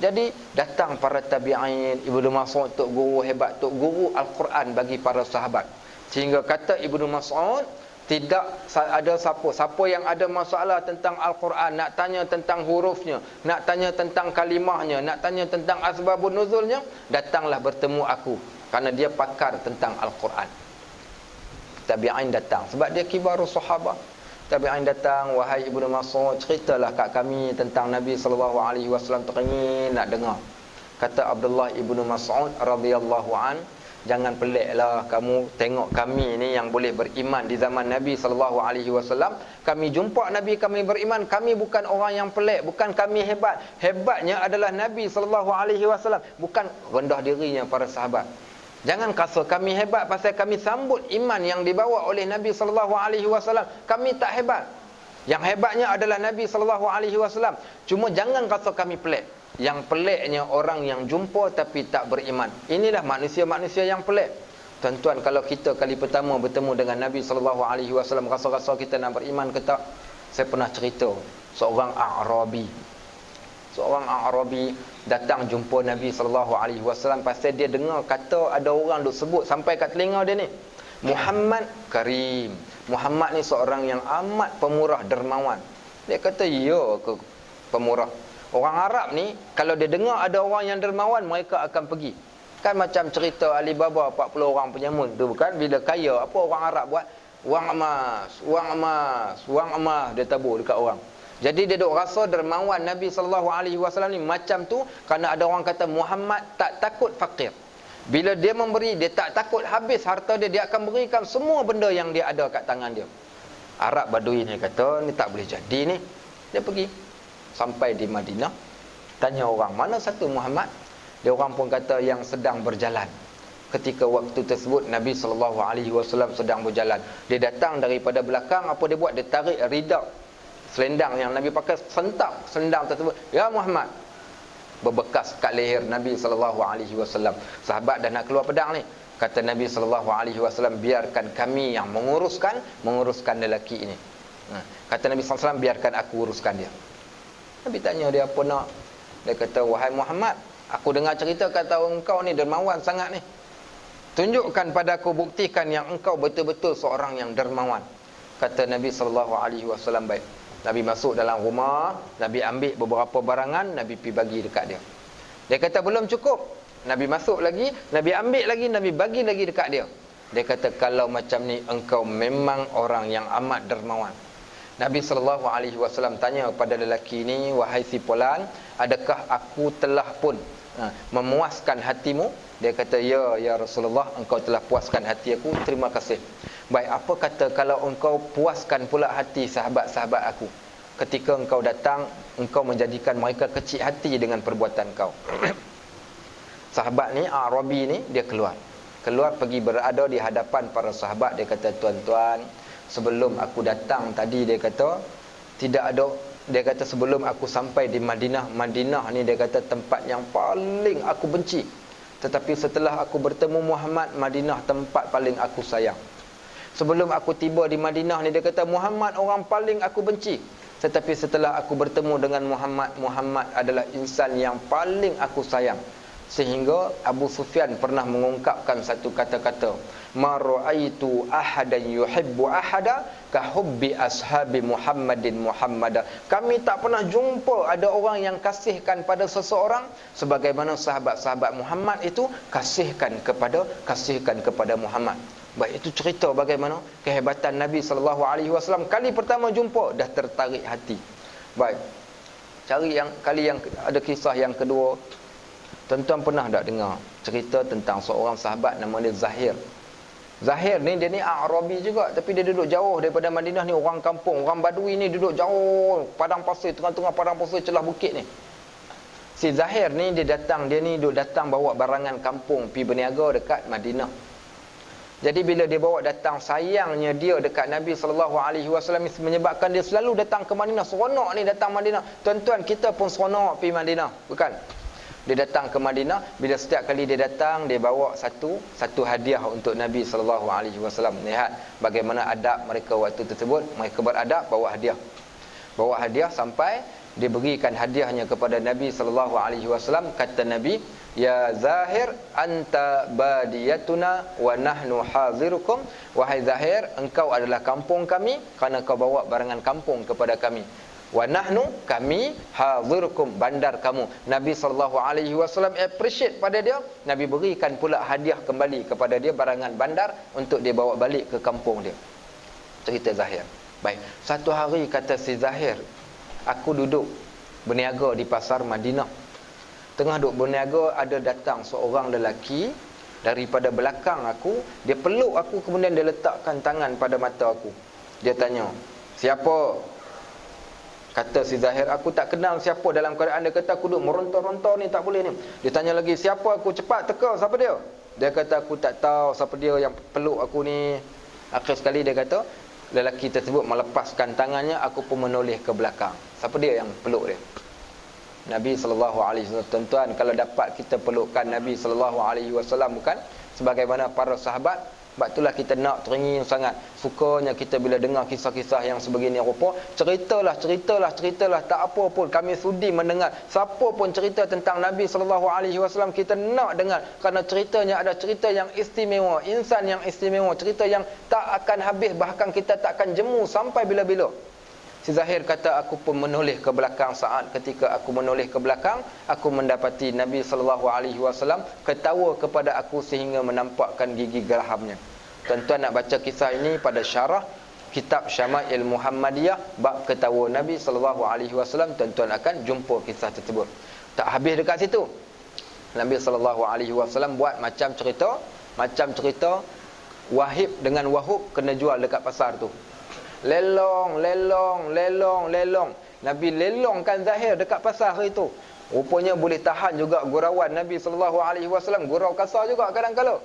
Jadi datang para tabi'in, Ibnu Mas'ud tok guru hebat, tok guru Al-Quran bagi para sahabat. Sehingga kata Ibnu Mas'ud, tidak ada siapa yang ada masalah tentang Al-Quran, nak tanya tentang hurufnya, nak tanya tentang kalimahnya, nak tanya tentang asbabun nuzulnya, datanglah bertemu aku, kerana dia pakar tentang Al-Quran. Tabi'in datang sebab dia kibarus sahabah. Tabi'in datang, wahai Ibnu Mas'ud, ceritalah kat kami tentang Nabi SAW, teringin nak dengar. Kata Abdullah ibnu Mas'ud radhiyallahu an, jangan peliklah kamu tengok kami ni yang boleh beriman di zaman Nabi SAW. Kami jumpa Nabi, kami beriman. Kami bukan orang yang pelik, bukan kami hebat. Hebatnya adalah Nabi SAW, bukan rendah dirinya para sahabat. Jangan rasa kami hebat pasal kami sambut iman yang dibawa oleh Nabi SAW. Kami tak hebat. Yang hebatnya adalah Nabi SAW. Cuma jangan rasa kami pelik. Yang peliknya orang yang jumpa tapi tak beriman. Inilah manusia-manusia yang pelik. Tuan-tuan, kalau kita kali pertama bertemu dengan Nabi SAW, rasa-rasa kita nak beriman ke tak? Saya pernah cerita, seorang A'rabi datang jumpa Nabi SAW pasal dia dengar kata ada orang duk sebut sampai kat telinga dia ni, Muhammad Karim. Muhammad ni seorang yang amat pemurah, dermawan. Dia kata, ya ke pemurah? Orang Arab ni kalau dia dengar ada orang yang dermawan, mereka akan pergi. Kan macam cerita Alibaba 40 orang penyamun tu, bukan? Bila kaya, apa orang Arab buat? Wang emas dia tabur dekat orang. Jadi dia duk rasa dermawan Nabi SAW ni macam tu kerana ada orang kata Muhammad tak takut fakir. Bila dia memberi, dia tak takut habis harta dia, dia akan berikan semua benda yang dia ada kat tangan dia. Arab Badui ni kata, ni tak boleh jadi ni. Dia pergi sampai di Madinah, tanya orang, mana satu Muhammad? Dia orang pun kata yang sedang berjalan. Ketika waktu tersebut Nabi SAW sedang berjalan. Dia datang daripada belakang, apa dia buat? Dia tarik rida, selendang yang Nabi pakai, sentak selendang tersebut. Ya Muhammad. Berbekas kat leher Nabi SAW. Sahabat dah nak keluar pedang ni. Kata Nabi SAW, biarkan kami yang menguruskan lelaki ini. Kata Nabi SAW, biarkan aku uruskan dia. Nabi tanya dia apa nak. Dia kata, wahai Muhammad, aku dengar cerita kata engkau ni dermawan sangat ni. Tunjukkan pada aku, buktikan yang engkau betul-betul seorang yang dermawan. Kata Nabi SAW, baik. Nabi masuk dalam rumah, Nabi ambil beberapa barangan, Nabi pergi bagi dekat dia. Dia kata belum cukup. Nabi masuk lagi, Nabi ambil lagi, Nabi bagi lagi dekat dia. Dia kata, kalau macam ni engkau memang orang yang amat dermawan. Nabi SAW tanya kepada lelaki ini, wahai si Fulan, adakah aku telah pun memuaskan hatimu? Dia kata, ya Rasulullah, engkau telah puaskan hati aku, terima kasih. Baik, apa kata kalau engkau puaskan pula hati sahabat-sahabat aku? Ketika engkau datang, engkau menjadikan mereka kecil hati dengan perbuatan kau. Sahabat ni, Arabi ni, dia keluar pergi berada di hadapan para sahabat. Dia kata, tuan-tuan, sebelum aku datang tadi, dia kata tidak ada, dia kata sebelum aku sampai di Madinah ni, dia kata tempat yang paling aku benci. Tetapi setelah aku bertemu Muhammad, Madinah tempat paling aku sayang. Sebelum aku tiba di Madinah ni, dia kata Muhammad orang paling aku benci. Tetapi setelah aku bertemu dengan Muhammad, Muhammad adalah insan yang paling aku sayang. Sehingga Abu Sufyan pernah mengungkapkan satu kata-kata, ma ra'aitu ahadan yuhibbu ahada ka hubbi ashabi Muhammadin Muhammada. Kami tak pernah jumpa ada orang yang kasihkan pada seseorang sebagaimana sahabat-sahabat Muhammad itu kasihkan kepada Muhammad. Baik, itu cerita bagaimana kehebatan Nabi SAW. Kali pertama jumpa dah tertarik hati. Baik, kali yang ada kisah yang kedua. Tuan-tuan pernah tak dengar cerita tentang seorang sahabat nama dia Zahir? Zahir ni dia ni Arabi juga, tapi dia duduk jauh daripada Madinah ni, orang kampung, orang Badui ni duduk jauh padang pasir, tengah-tengah padang pasir celah bukit ni. Si Zahir ni dia duduk datang bawa barangan kampung pi berniaga dekat Madinah. Jadi bila dia bawa datang, sayangnya dia dekat Nabi SAW menyebabkan dia selalu datang ke Madinah. Seronok ni datang Madinah. Tuan-tuan, kita pun seronok pi Madinah, bukan? Dia datang ke Madinah, bila setiap kali dia datang, dia bawa satu hadiah untuk Nabi SAW. Lihat bagaimana adab mereka waktu tersebut. Mereka beradab, bawa hadiah sampai dia berikan hadiahnya kepada Nabi SAW. Kata Nabi, ya Zahir, anta badiyatuna wa nahnu hazirukum. Wahai Zahir, engkau adalah kampung kami kerana kau bawa barangan kampung kepada kami. Wa nahnu, kami, hazirukum, bandar kamu. Nabi SAW appreciate pada dia. Nabi berikan pula hadiah kembali kepada dia, barangan bandar untuk dia bawa balik ke kampung dia. Cerita Zahir. Baik, satu hari kata si Zahir, aku duduk berniaga di pasar Madinah. Tengah duduk berniaga, ada datang seorang lelaki daripada belakang aku. Dia peluk aku, kemudian dia letakkan tangan pada mata aku. Dia tanya, siapa? Kata si Zahir, aku tak kenal siapa. Dalam keadaan dia kata aku duduk meronta-ronta ni, tak boleh ni. Dia tanya lagi, siapa aku? Cepat teka, siapa dia? Dia kata, aku tak tahu siapa dia yang peluk aku ni. Akhir sekali dia kata, lelaki tersebut melepaskan tangannya, aku pun menoleh ke belakang. Siapa dia yang peluk dia? Nabi SAW. Tuan-tuan, kalau dapat kita pelukkan Nabi SAW, bukan? Sebagaimana para sahabat. Sebab itulah kita nak teringin sangat. Sukanya kita bila dengar kisah-kisah yang sebegini rupa. Ceritalah. Tak apa pun kami sudi mendengar. Siapa pun cerita tentang Nabi SAW, kita nak dengar. Kerana ceritanya ada cerita yang istimewa. Insan yang istimewa. Cerita yang tak akan habis. Bahkan kita tak akan jemu sampai bila-bila. Si Zahir kata, aku pun menoleh ke belakang. Saat ketika aku menoleh ke belakang, aku mendapati Nabi SAW ketawa kepada aku sehingga menampakkan gigi gerahamnya. Tuan-tuan nak baca kisah ini pada syarah kitab Syama'il Muhammadiyah bab ketawa Nabi SAW, tuan-tuan akan jumpa kisah tersebut. Tak habis dekat situ. Nabi SAW buat macam cerita Wahib dengan Wahub kena jual dekat pasar tu. Lelong. Nabi lelongkan Zahir dekat pasar itu. Rupanya boleh tahan juga gurauan Nabi SAW. Gurau kasar juga kadang-kala.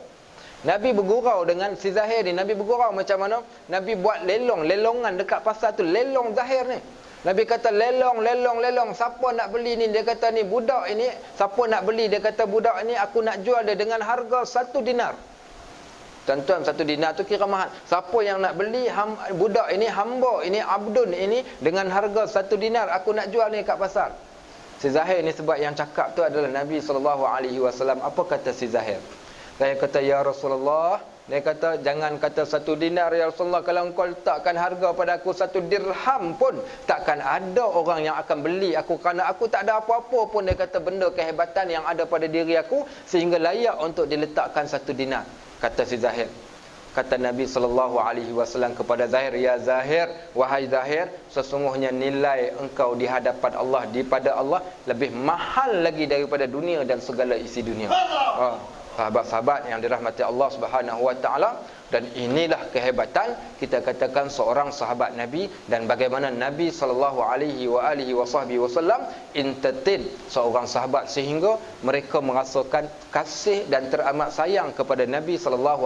Nabi bergurau dengan si Zahir ni. Nabi bergurau macam mana? Nabi buat lelongan dekat pasar tu. Lelong Zahir ni. Nabi kata lelong. Siapa nak beli ni? Dia kata ni budak ini. Siapa nak beli? Dia kata budak ini aku nak jual dia dengan harga 1 dinar. Tuan-tuan, 1 dinar tu kira mahal. Siapa yang nak beli budak ini, hamba ini, abdun ini dengan harga 1 dinar, aku nak jual ni kat pasar. Si Zahir ni sebab yang cakap tu adalah Nabi SAW. Apa kata si Zahir? Zahir kata, ya Rasulullah, dia kata jangan kata 1 dinar ya Rasulullah. Kalau engkau letakkan harga pada aku 1 dirham pun, takkan ada orang yang akan beli aku. Kerana aku tak ada apa-apa pun, dia kata, benda kehebatan yang ada pada diri aku sehingga layak untuk diletakkan 1 dinar. Kata si Zahir. Kata Nabi SAW kepada Zahir, ya Zahir, wahai Zahir, sesungguhnya nilai engkau di hadapan Allah, daripada Allah, lebih mahal lagi daripada dunia dan segala isi dunia. Sahabat-sahabat yang dirahmati Allah Subhanahu Wa Taala. Dan inilah kehebatan kita katakan seorang sahabat Nabi, dan bagaimana Nabi SAW entertain seorang sahabat sehingga mereka merasakan kasih dan teramat sayang kepada Nabi SAW.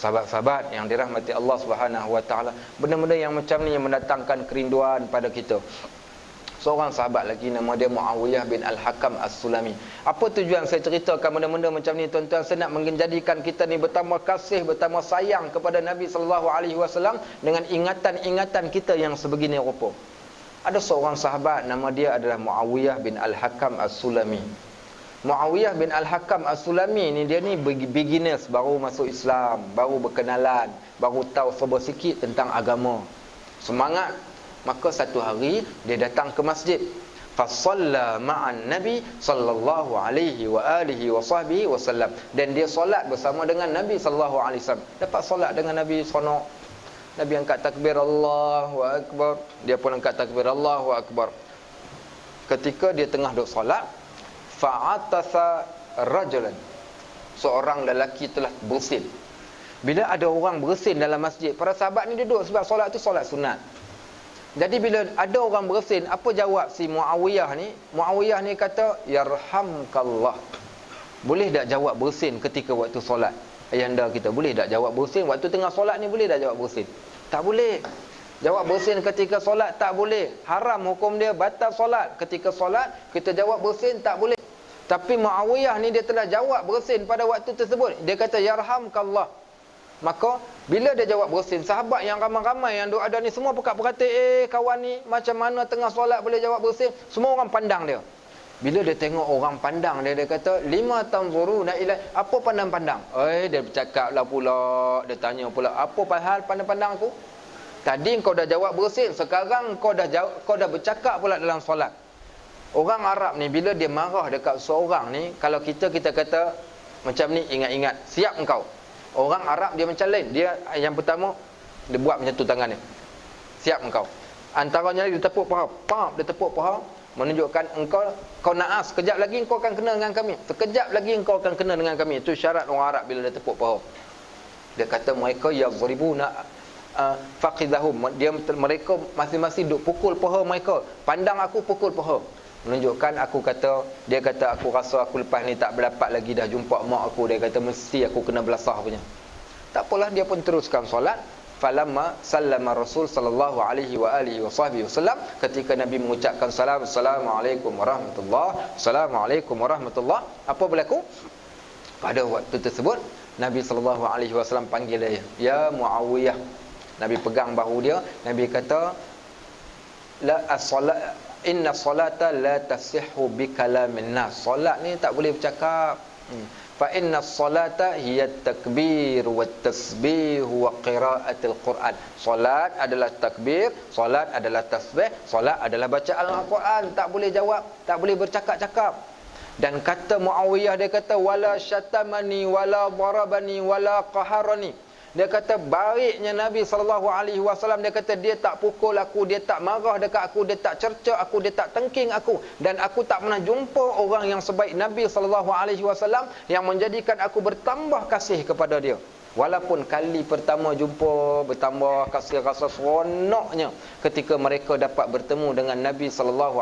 Sahabat-sahabat yang dirahmati Allah Subhanahu Wa Taala, benda-benda yang macam ni yang mendatangkan kerinduan pada kita. Seorang sahabat lagi nama dia Muawiyah bin Al-Hakam As-Sulami. Apa tujuan saya ceritakan benda-benda macam ni, tuan-tuan? Saya nak menjadikan kita ni bertambah kasih, bertambah sayang kepada Nabi SAW dengan ingatan-ingatan kita yang sebegini rupa. Ada seorang sahabat nama dia adalah Muawiyah bin Al-Hakam As-Sulami. Muawiyah bin Al-Hakam As-Sulami ni, dia ni beginners, baru masuk Islam, baru berkenalan, baru tahu sedikit tentang agama. Semangat. Maka satu hari dia datang ke masjid. Fasalla ma'an Nabi sallallahu alaihi wa alihi wa sahbihi wasallam. Dan dia solat bersama dengan Nabi sallallahu alaihi wasallam. Dapat solat dengan Nabi seronok. Nabi angkat takbir Allahu Akbar, dia pun angkat takbir Allahu Akbar. Ketika dia tengah duduk solat, fa'atasa rajulan, seorang lelaki telah bersin. Bila ada orang bersin dalam masjid, para sahabat ni duduk sebab solat tu solat sunat. Jadi bila ada orang bersin, apa jawab si Muawiyah ni? Muawiyah ni kata, yarhamkallah. Boleh tak jawab bersin ketika waktu solat? Ayahanda kita, boleh tak jawab bersin waktu tengah solat ni? Boleh tak jawab bersin? Tak boleh. Jawab bersin ketika solat tak boleh. Haram hukum dia, batal solat. Ketika solat kita jawab bersin tak boleh. Tapi Muawiyah ni dia telah jawab bersin pada waktu tersebut. Dia kata yarhamkallah. Maka bila dia jawab bersin, sahabat yang ramai-ramai yang ada ni semua pekat-perhati, kawan ni macam mana tengah solat boleh jawab bersin? Semua orang pandang dia. Bila dia tengok orang pandang dia, dia kata, lima tanzuruna ila, apa pandang-pandang? Dia bercakap lah pula, dia tanya pula, apa hal pandang-pandang aku? Tadi kau dah jawab bersin, sekarang kau dah bercakap pula dalam solat. Orang Arab ni bila dia marah dekat seorang ni, kalau kita kata macam ni, ingat-ingat, siap engkau. Orang Arab dia macam lain. Dia yang pertama, dia buat macam tu tangan dia. Siap engkau. Antaranya dia tepuk paha, dia tepuk paha, menunjukkan kau naas, sekejap lagi engkau akan kena dengan kami, sekejap lagi engkau akan kena dengan kami. Itu syarat orang Arab bila dia tepuk paha. Dia kata mereka yazribuna faqidahum, mereka masing-masing duk pukul paha mereka. Pandang aku, pukul paha, menunjukkan dia kata aku rasa aku lepas ni tak berdapat lagi dah jumpa mak aku. Dia kata mesti aku kena belasah punya. Tak apalah, dia pun teruskan solat. Falamma sallama Rasul sallallahu alaihi wa alihi wasallam, ketika Nabi mengucapkan salam, assalamualaikum warahmatullahi, assalamualaikum warahmatullahi, apa berlaku? Pada waktu tersebut Nabi sallallahu alaihi wasallam panggil dia, ya Muawiyah. Nabi pegang bahu dia, Nabi kata, la as-salat, inna salata la tasihhu bi kalamin nas. Solat ni tak boleh bercakap. Fa inna salata hiya takbir wa tasbih wa qiraatul Quran. Solat adalah takbir, solat adalah tasbih, solat adalah bacaan Al-Quran. Tak boleh jawab, tak boleh bercakap-cakap. Dan kata Muawiyah, dia kata wala syatamani wala darabani wala qaharani. Dia kata baiknya Nabi SAW, dia kata dia tak pukul aku, dia tak marah dekat aku, dia tak cerca aku, dia tak tengking aku. Dan aku tak pernah jumpa orang yang sebaik Nabi SAW yang menjadikan aku bertambah kasih kepada dia. Walaupun kali pertama jumpa, bertambah kasih, rasa seronoknya ketika mereka dapat bertemu dengan Nabi SAW.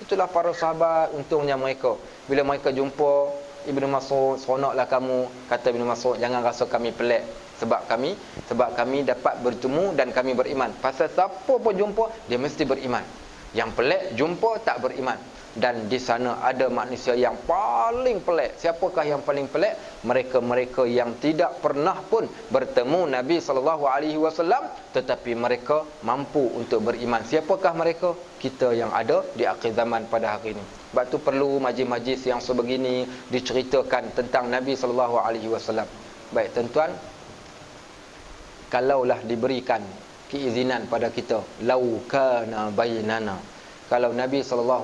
Itulah para sahabat, untungnya mereka. Bila mereka jumpa Ibnu Mas'ud, seronoklah kamu. Kata Ibnu Mas'ud, jangan rasa kami pelik, sebab kami dapat bertemu dan kami beriman. Pasal siapa pun jumpa, dia mesti beriman. Yang pelik jumpa tak beriman. Dan di sana ada manusia yang paling pelik. Siapakah yang paling pelik? Mereka-mereka yang tidak pernah pun bertemu Nabi SAW, tetapi mereka mampu untuk beriman. Siapakah mereka? Kita yang ada di akhir zaman pada hari ini. Sebab tu perlu majlis-majlis yang sebegini diceritakan tentang Nabi SAW. Baik tuan-tuan, kalaulah diberikan keizinan pada kita, lau kana bainana, kalau Nabi SAW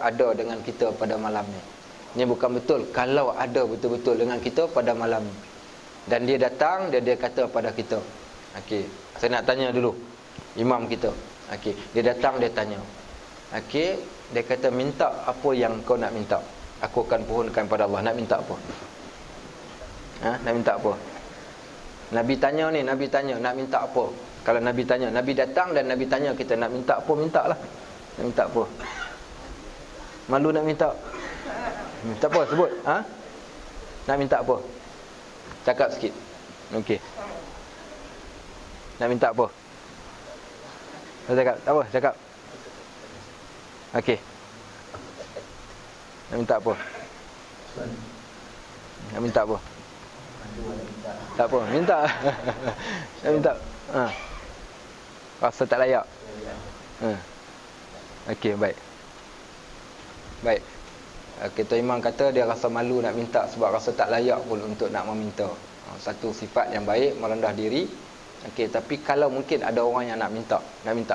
ada dengan kita pada malam ni. Ini bukan betul, kalau ada betul-betul dengan kita pada malam ni. Dan dia datang, dia kata pada kita, okey, saya nak tanya dulu imam kita. Okey, dia datang, dia tanya. Okey, dia kata minta apa yang kau nak minta, aku akan pohonkan pada Allah. Nak minta apa? Nak minta apa? Nabi tanya ni, Nabi tanya nak minta apa. Kalau Nabi tanya, Nabi datang dan Nabi tanya kita nak minta apa, mintalah. Nak minta apa? Malu nak minta? Minta apa? Sebut. Nak minta apa? Cakap sikit. Okey. Nak minta apa? Cakap. Tak apa, cakap. Okey. Nak minta apa? Nak minta apa? Tak apa, minta. Nak minta. Rasa tak layak. Okey, baik. Baik. Tuan Imam kata dia rasa malu nak minta sebab rasa tak layak pun untuk nak meminta. Satu sifat yang baik, merendah diri. Okey, tapi kalau mungkin ada orang yang nak minta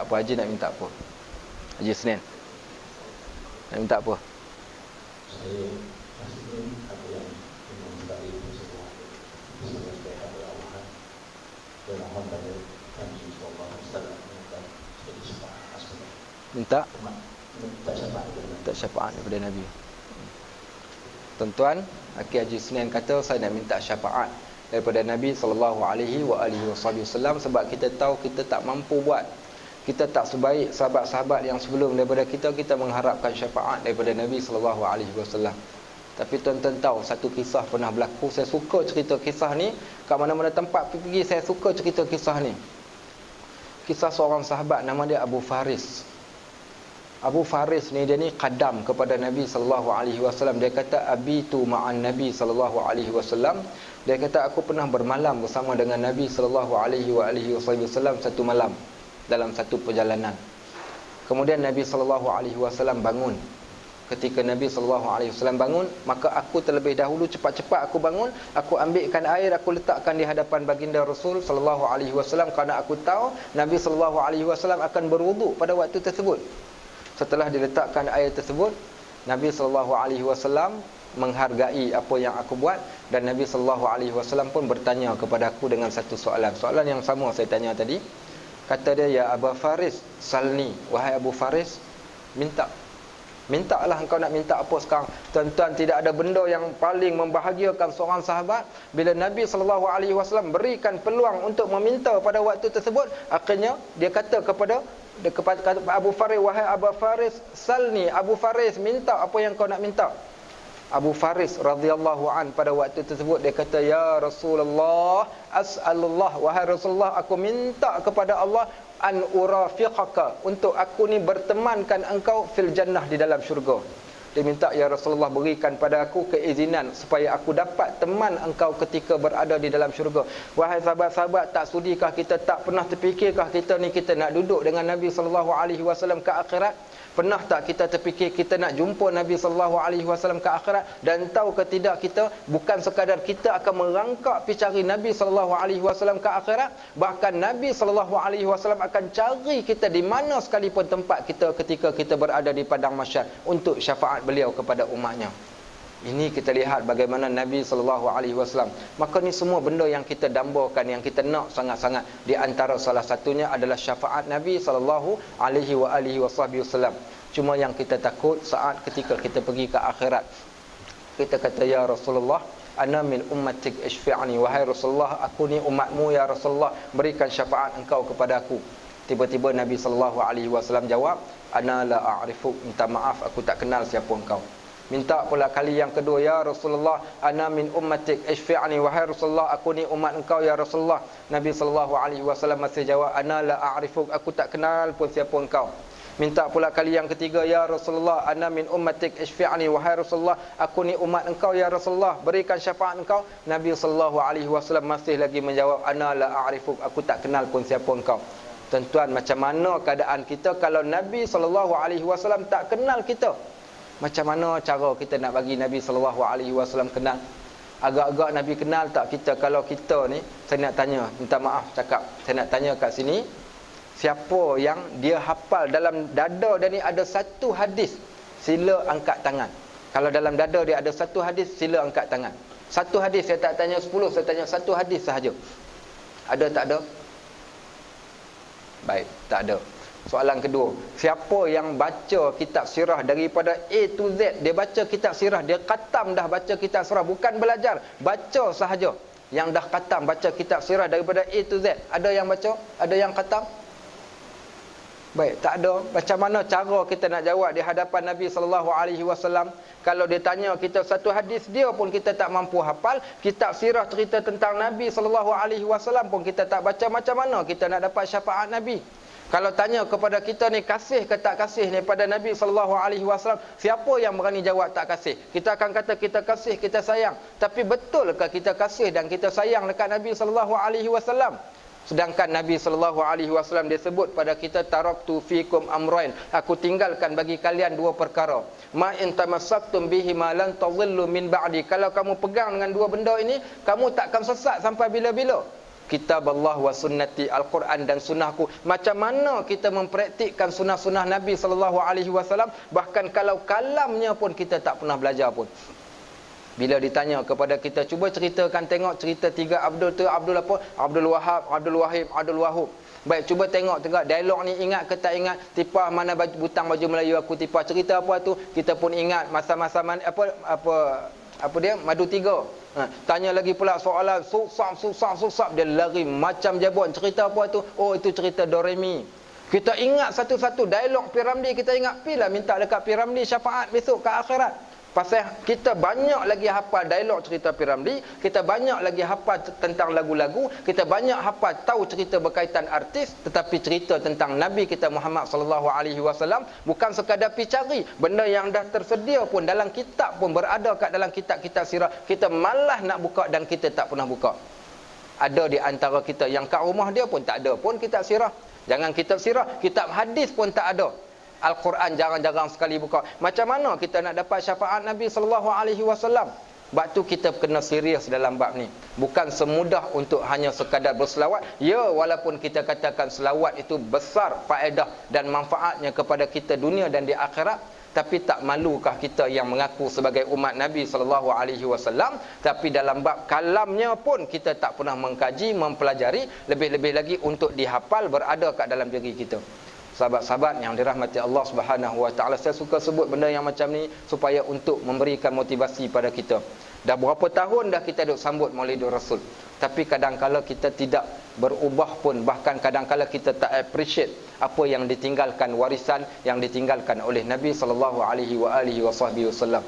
apa? Haji nak minta apa? Haji Senin nak minta apa? Saya pastikan apa yang Imam tadi sebut sebagai Allah dan mohon pada Nabi sallallahu alaihi wasallam jadi syafaat asma. Minta Minta syafaat daripada Nabi. Tuan-tuan, Haji Senin kata saya nak minta syafaat daripada Nabi sallallahu alaihi wasallam sebab kita tahu kita tak mampu buat. Kita tak sebaik sahabat-sahabat yang sebelum daripada kita mengharapkan syafaat daripada Nabi sallallahu alaihi wasallam. Tapi tuan-tuan tahu satu kisah pernah berlaku. Saya suka cerita kisah ni. Kat mana-mana tempat pergi saya suka cerita kisah ni. Kisah seorang sahabat nama dia Abu Faris. Abu Faris ni dia ni qadam kepada Nabi sallallahu alaihi wasallam. Dia kata abitu ma'an Nabi sallallahu alaihi wasallam. Dia kata aku pernah bermalam bersama dengan Nabi sallallahu alaihi wasallam satu malam dalam satu perjalanan. Kemudian Nabi sallallahu alaihi wasallam bangun. Ketika Nabi sallallahu alaihi wasallam bangun, maka aku terlebih dahulu cepat-cepat aku bangun, aku ambilkan air, aku letakkan di hadapan baginda Rasul sallallahu alaihi wasallam kerana aku tahu Nabi sallallahu alaihi wasallam akan berwuduk pada waktu tersebut. Setelah diletakkan air tersebut, Nabi sallallahu alaihi wasallam menghargai apa yang aku buat dan Nabi sallallahu alaihi wasallam pun bertanya kepada aku dengan satu soalan. Soalan yang sama saya tanya tadi. Kata dia, ya Abu Faris, salni. Wahai Abu Faris, mintalah engkau nak minta apa sekarang. Tuan-tuan, tidak ada benda yang paling membahagiakan seorang sahabat bila Nabi SAW berikan peluang untuk meminta pada waktu tersebut. Akhirnya dia kata kepada Abu Faris, wahai Abu Faris, salni. Abu Faris, minta apa yang kau nak minta. Abu Faris radhiyallahu an pada waktu tersebut dia kata, ya Rasulullah, as'alullah, wahai Rasulullah, aku minta kepada Allah an urafiqaka, untuk aku ni bertemankan engkau fil jannah, di dalam syurga. Dia minta, ya Rasulullah, berikan pada aku keizinan supaya aku dapat teman engkau ketika berada di dalam syurga. Wahai sahabat-sahabat, tak sudikah kita, tak pernah terfikirkah kita ni kita nak duduk dengan Nabi sallallahu alaihi wasallam ke akhirat? Pernah tak kita terfikir kita nak jumpa Nabi sallallahu alaihi wasallam ke akhirat? Dan tahu ke tidak, kita bukan sekadar kita akan merangkak pergi cari Nabi sallallahu alaihi wasallam ke akhirat, bahkan Nabi sallallahu alaihi wasallam akan cari kita di mana sekalipun tempat kita ketika kita berada di padang mahsyar untuk syafaat beliau kepada umatnya. Ini kita lihat bagaimana Nabi sallallahu alaihi wasallam. Maka ni semua benda yang kita dambakan, yang kita nak sangat-sangat. Di antara salah satunya adalah syafaat Nabi sallallahu alaihi wasallam. Cuma yang kita takut saat ketika kita pergi ke akhirat, kita kata, ya Rasulullah, ana min ummatik ishfi'ni, wahai Rasulullah, aku ni umatmu ya Rasulullah, berikan syafaat engkau kepada aku. Tiba-tiba Nabi sallallahu alaihi wasallam jawab, ana la a'rifuk, minta maaf, aku tak kenal siapa engkau. Minta pula kali yang kedua, ya Rasulullah, ana min ummatik ishfi'ni, wahai Rasulullah, aku ni umat engkau ya Rasulullah. Nabi sallallahu alaihi wasallam masih jawab, ana la a'rifuk, aku tak kenal pun siapa engkau. Minta pula kali yang ketiga, ya Rasulullah, ana min ummatik ishfi'ni, wahai Rasulullah, aku ni umat engkau ya Rasulullah, berikan syafaat engkau. Nabi sallallahu alaihi wasallam masih lagi menjawab, ana la a'rifuk, aku tak kenal pun siapa engkau. Tuan-tuan, macam mana keadaan kita kalau Nabi sallallahu alaihi wasallam tak kenal kita? Macam mana cara kita nak bagi Nabi sallallahu alaihi wasallam kenal? Agak-agak Nabi kenal tak kita? Kalau kita ni, saya nak tanya, minta maaf cakap, saya nak tanya kat sini, siapa yang dia hafal dalam dada dia ni ada satu hadis, sila angkat tangan. Kalau dalam dada dia ada satu hadis, sila angkat tangan. Satu hadis, saya tak tanya 10, saya tanya satu hadis sahaja. Ada tak ada? Baik, tak ada. Soalan kedua, siapa yang baca kitab sirah daripada A to Z? Dia baca kitab sirah, dia khatam dah baca kitab sirah, bukan belajar, baca sahaja. Yang dah khatam baca kitab sirah daripada A to Z. Ada yang baca? Ada yang khatam? Baik, tak ada. Macam mana cara kita nak jawab di hadapan Nabi sallallahu alaihi wasallam? Kalau dia tanya kita satu hadis, dia pun kita tak mampu hafal. Kitab sirah cerita tentang Nabi sallallahu alaihi wasallam pun kita tak baca, macam mana kita nak dapat syafaat Nabi? Kalau tanya kepada kita ni, kasih ke tak kasih ni pada Nabi sallallahu alaihi wasallam, siapa yang berani jawab tak kasih? Kita akan kata kita kasih, kita sayang. Tapi betulkah kita kasih dan kita sayang dekat Nabi sallallahu alaihi wasallam? Sedangkan Nabi SAW dia sebut pada kita, taraktu fikum amrain, aku tinggalkan bagi kalian dua perkara. Ma in tamassaktum bihi ma lan tadhillu min ba'di. Kalau kamu pegang dengan dua benda ini, kamu takkan sesat sampai bila-bila. Kitab Allah wa sunnati, Al-Quran dan sunnahku. Macam mana kita mempraktikkan sunnah-sunnah Nabi SAW, bahkan kalau kalamnya pun kita tak pernah belajar pun. Bila ditanya kepada kita, cuba ceritakan, tengok cerita tiga Abdul tu, Abdul apa? Abdul Wahab, Abdul Wahib, Abdul Wahub. Baik, cuba tengok dialog ni, ingat ke tak ingat? Tipah mana butang baju Melayu aku tipah, cerita apa tu? Kita pun ingat masa-masa apa dia? Madu tiga. Tanya lagi pula soalan susah, dia lari macam jabon. Cerita apa tu? Oh, itu cerita Doremi. Kita ingat satu-satu dialog Piramli, kita ingat pilah minta dekat Piramli syafaat besok ke akhirat. Pasal kita banyak lagi hafal dialog cerita Piramli, kita banyak lagi hafal tentang lagu-lagu, kita banyak hafal tahu cerita berkaitan artis, tetapi cerita tentang Nabi kita Muhammad SAW bukan sekadar pi cari. Benda yang dah tersedia pun dalam kitab pun berada kat dalam kitab-kitab sirah, kita malas nak buka dan kita tak pernah buka. Ada di antara kita yang kat rumah dia pun tak ada pun kitab sirah. Jangan kitab sirah, kitab hadis pun tak ada. Al-Quran jarang-jarang sekali buka. Macam mana kita nak dapat syafaat Nabi SAW? Sebab tu kita kena serius dalam bab ni. Bukan semudah untuk hanya sekadar berselawat. Ya, walaupun kita katakan selawat itu besar faedah dan manfaatnya kepada kita dunia dan di akhirat, tapi tak malukah kita yang mengaku sebagai umat Nabi SAW, tapi dalam bab kalamnya pun kita tak pernah mengkaji, mempelajari, lebih-lebih lagi untuk dihafal berada kat dalam diri kita. Sahabat-sahabat yang dirahmati Allah Subhanahu wa taala, saya suka sebut benda yang macam ni supaya untuk memberikan motivasi pada kita. Dah berapa tahun dah kita duk sambut Maulidur Rasul, tapi kadang-kala kita tidak berubah pun, bahkan kadang-kala kita tak appreciate apa yang ditinggalkan, warisan yang ditinggalkan oleh Nabi sallallahu alaihi wasallam.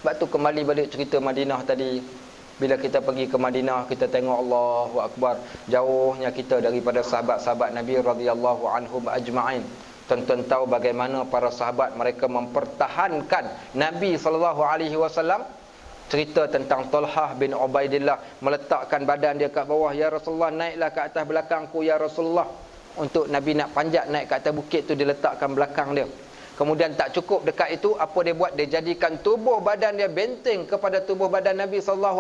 Sebab tu kembali balik cerita Madinah tadi. Bila kita pergi ke Madinah, kita tengok Allahu Akbar, jauhnya kita daripada sahabat-sahabat Nabi radhiyallahu anhum ajma'in. Tuan-tuan tahu bagaimana para sahabat mereka mempertahankan Nabi SAW. Cerita tentang Talhah bin Ubaidillah meletakkan badan dia kat bawah, ya Rasulullah, naiklah ke atas belakangku ya Rasulullah. Untuk Nabi nak panjat naik ke atas bukit tu, dia letakkan belakang dia. Kemudian tak cukup dekat itu, apa dia buat? Dia jadikan tubuh badan dia benteng kepada tubuh badan Nabi SAW.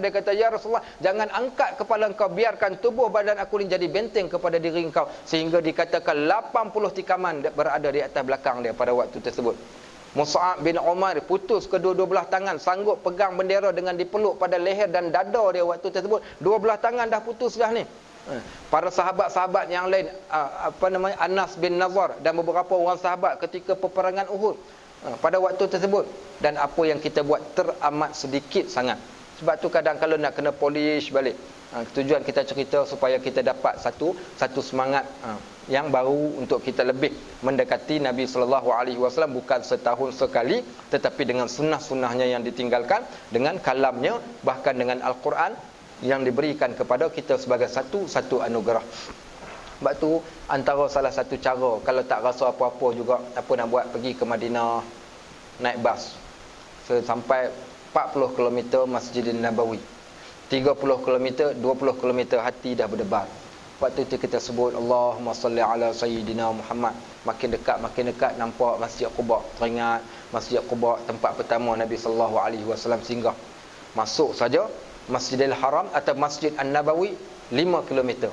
Dia kata, ya Rasulullah, jangan angkat kepala engkau, biarkan tubuh badan aku ni jadi benteng kepada diri engkau. Sehingga dikatakan 80 tikaman berada di atas belakang dia pada waktu tersebut. Mus'ab bin Umar putus kedua-dua belah tangan, sanggup pegang bendera dengan dipeluk pada leher dan dada dia waktu tersebut. Dua belah tangan dah putus dah ni. Para sahabat-sahabat yang lain, Anas bin Nazar dan beberapa orang sahabat ketika peperangan Uhud pada waktu tersebut, dan apa yang kita buat teramat sedikit sangat. Sebab tu kadang-kadang nak kena polish balik. Tujuan kita cerita supaya kita dapat satu semangat yang baru untuk kita lebih mendekati Nabi SAW, bukan setahun sekali, tetapi dengan sunnah-sunnahnya yang ditinggalkan, dengan kalamnya, bahkan dengan Al-Quran yang diberikan kepada kita sebagai satu anugerah. Sebab tu antara salah satu cara, kalau tak rasa apa-apa juga apa nak buat, pergi ke Madinah naik bas sampai 40 km Masjidin Nabawi, 30 km, 20 km hati dah berdebar. Waktu itu kita sebut Allahumma salli ala Sayyidina Muhammad. Makin dekat nampak Masjid Quba. Teringat Masjid Quba tempat pertama Nabi SAW singgah. Masuk saja Masjidil Haram atau Masjid An-Nabawi 5 km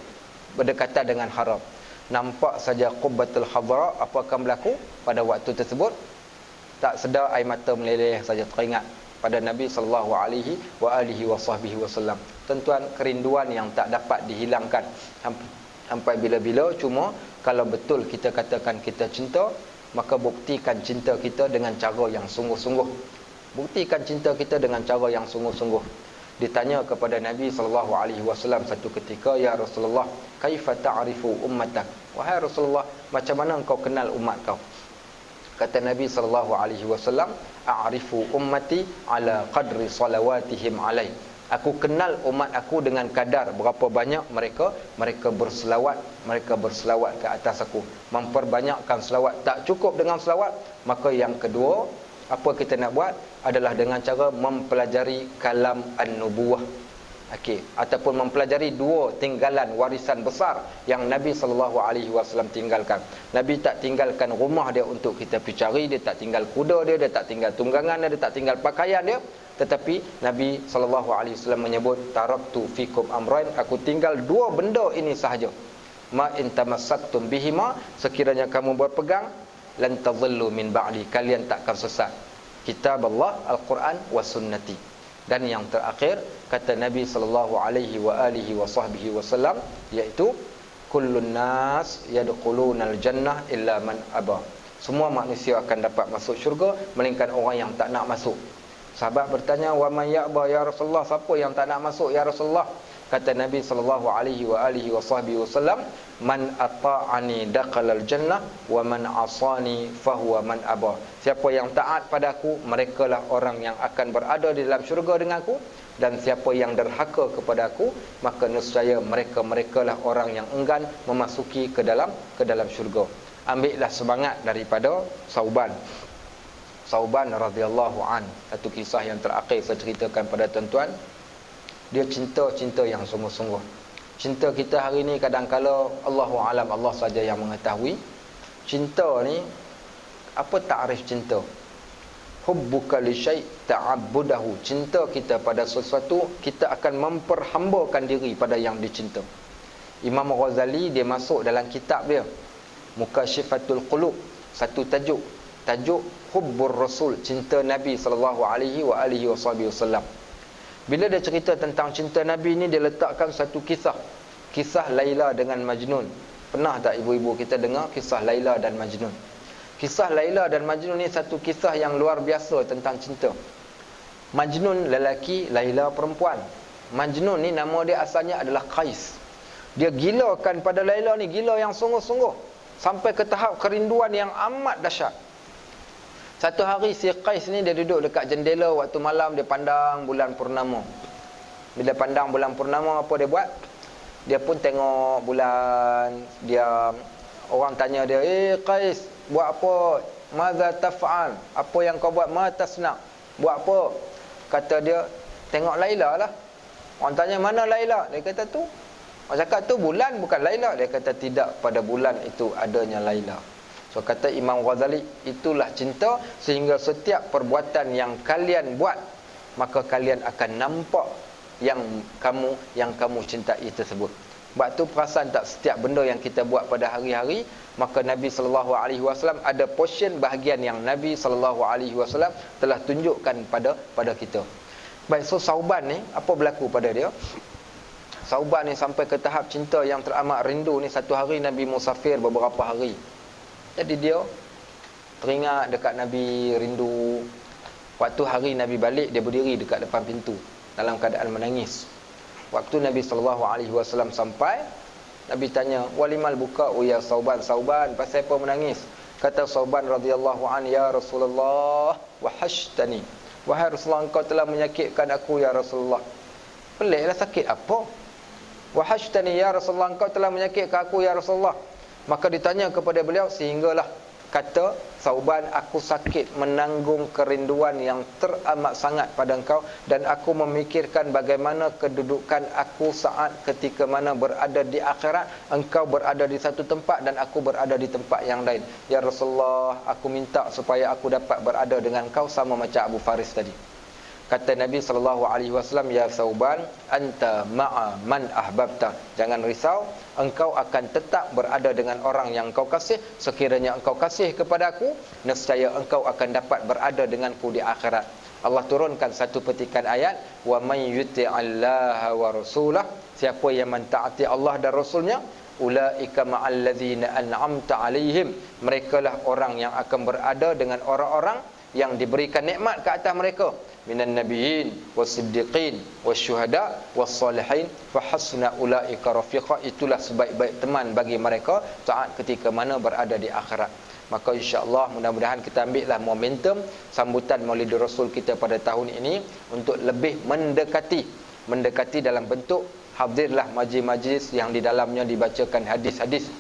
berdekatan dengan haram. Nampak saja Qubbatul Hadra. Apa akan berlaku pada waktu tersebut? Tak sedar air mata meleleh saja, teringat pada Nabi SAW. Tuan-tuan, kerinduan yang tak dapat dihilangkan sampai bila-bila. Cuma kalau betul kita katakan kita cinta, maka buktikan cinta kita dengan cara yang sungguh-sungguh. Buktikan cinta kita dengan cara yang sungguh-sungguh. Ditanya kepada Nabi SAW satu ketika, ya Rasulullah, kaifa ta'rifu ummatak? Wahai Rasulullah, macam mana engkau kenal umat kau? Kata Nabi SAW, a'rifu ummati ala qadri salawatihim alai. Aku kenal umat aku dengan kadar berapa banyak mereka berselawat ke atas aku, memperbanyakkan selawat. Tak cukup dengan selawat, maka yang kedua, apa kita nak buat adalah dengan cara mempelajari kalam an-nubuwah. Okey, ataupun mempelajari dua tinggalan warisan besar yang Nabi SAW tinggalkan. Nabi tak tinggalkan rumah dia untuk kita pergi cari, dia tak tinggal kuda dia tak tinggal tunggangan dia tak tinggal pakaian dia, tetapi Nabi SAW menyebut taraktu fikum amrain, aku tinggal dua benda ini sahaja. Ma in tamassaktum bihima, sekiranya kamu berpegang, lan tadhillu min ba'di, kalian takkan sesat. Kitab Allah, Al-Quran wa sunnati. Dan yang terakhir kata Nabi SAW, iaitu kullun nas yadkhulunal jannah illa man aba. Semua manusia akan dapat masuk syurga melainkan orang yang tak nak masuk. Sahabat bertanya, wa man ya'ba ya Rasulullah, siapa yang tak nak masuk ya Rasulullah? Kata Nabi SAW, man ata'ani dakhalal jannah wa man asani fahuwa man aba. Siapa yang taat padaku, merekalah orang yang akan berada di dalam syurga denganku, dan siapa yang derhaka kepadaku, maka nescaya merekalah orang yang enggan memasuki ke dalam syurga. Ambillah semangat daripada Sauban radhiyallahu an. Satu kisah yang terakhir saya ceritakan pada tuan-tuan. Dia cinta yang sungguh-sungguh. Cinta kita hari ni kadang-kala Allahu alam, Allah saja yang mengetahui. Cinta ni, apa takrif cinta? Hubbuka li syai' ta'abbudahu. Cinta kita pada sesuatu, kita akan memperhambakan diri pada yang dicinta. Imam Ghazali dia masuk dalam kitab dia Mukashifatul Qulub, satu tajuk Hubbur Rasul, cinta Nabi SAW. Bila dia cerita tentang cinta Nabi ni, dia letakkan satu kisah Laila dengan Majnun. Pernah tak ibu-ibu kita dengar kisah Laila dan Majnun? Kisah Laila dan Majnun ni satu kisah yang luar biasa tentang cinta. Majnun lelaki, Laila perempuan. Majnun ni nama dia asalnya adalah Qais. Dia gilakan pada Laila ni, gila yang sungguh-sungguh, sampai ke tahap kerinduan yang amat dahsyat. Satu hari si Qais ni dia duduk dekat jendela waktu malam, dia pandang bulan purnama. Bila pandang bulan purnama, apa dia buat? Dia pun tengok bulan. Orang tanya dia, Qais, buat apa? Maza taf'al? Apa yang kau buat? Ma tasna? Buat apa? Kata dia, tengok Laila lah. Orang tanya, mana Laila? Dia kata tu. Orang cakap tu bulan, bukan Laila. Dia kata tidak, pada bulan itu adanya Laila. So kata Imam Ghazali, itulah cinta, sehingga setiap perbuatan yang kalian buat, maka kalian akan nampak yang kamu cintai tersebut. Sebab tu perasan tak, setiap benda yang kita buat pada hari-hari, maka Nabi SAW ada portion bahagian yang Nabi SAW telah tunjukkan pada kita. Baik, so Sauban ni, apa berlaku pada dia? Sauban ni sampai ke tahap cinta yang teramat rindu ni. Satu hari Nabi musafir beberapa hari. Jadi dia teringat dekat Nabi, rindu. Waktu hari Nabi balik, dia berdiri dekat depan pintu dalam keadaan menangis. Waktu Nabi SAW sampai, Nabi tanya, walimal buka ya Sauban? Sauban, pasal apa menangis? Kata Sauban radhiyallahu an, ya Rasulullah, wahashtani. Wahai Rasulullah, engkau telah menyakitkan aku ya Rasulullah. Peliklah, sakit apa? Wahashtani ya Rasulullah, engkau telah menyakitkan aku ya Rasulullah. Maka ditanya kepada beliau, sehinggalah kata Sauban, aku sakit menanggung kerinduan yang teramat sangat pada engkau, dan aku memikirkan bagaimana kedudukan aku saat ketika mana berada di akhirat. Engkau berada di satu tempat dan aku berada di tempat yang lain. Ya Rasulullah, aku minta supaya aku dapat berada dengan engkau sama macam Abu Faris tadi. Kata Nabi SAW, ya Sauban, anta ma'a man ahbabta. Jangan risau, engkau akan tetap berada dengan orang yang engkau kasih. Sekiranya engkau kasih kepada aku, nescaya engkau akan dapat berada denganku di akhirat. Allah turunkan satu petikan ayat, wa may yuti'allaha wa rasulah, siapa yang mentaati Allah dan Rasulnya, ulaika ma'al ladzina an'amta alaihim, merekalah orang yang akan berada dengan orang-orang yang diberikan nikmat ke atas mereka, minan nabiyyin wasiddiqin wasyuhada wassalihin fa hasuna ulaika rafiqa. Itulah sebaik-baik teman bagi mereka saat ketika mana berada di akhirat. Maka insya-Allah mudah-mudahan kita ambillah momentum sambutan Maulidur Rasul kita pada tahun ini untuk lebih mendekati dalam bentuk hadirlah majlis-majlis yang di dalamnya dibacakan hadis-hadis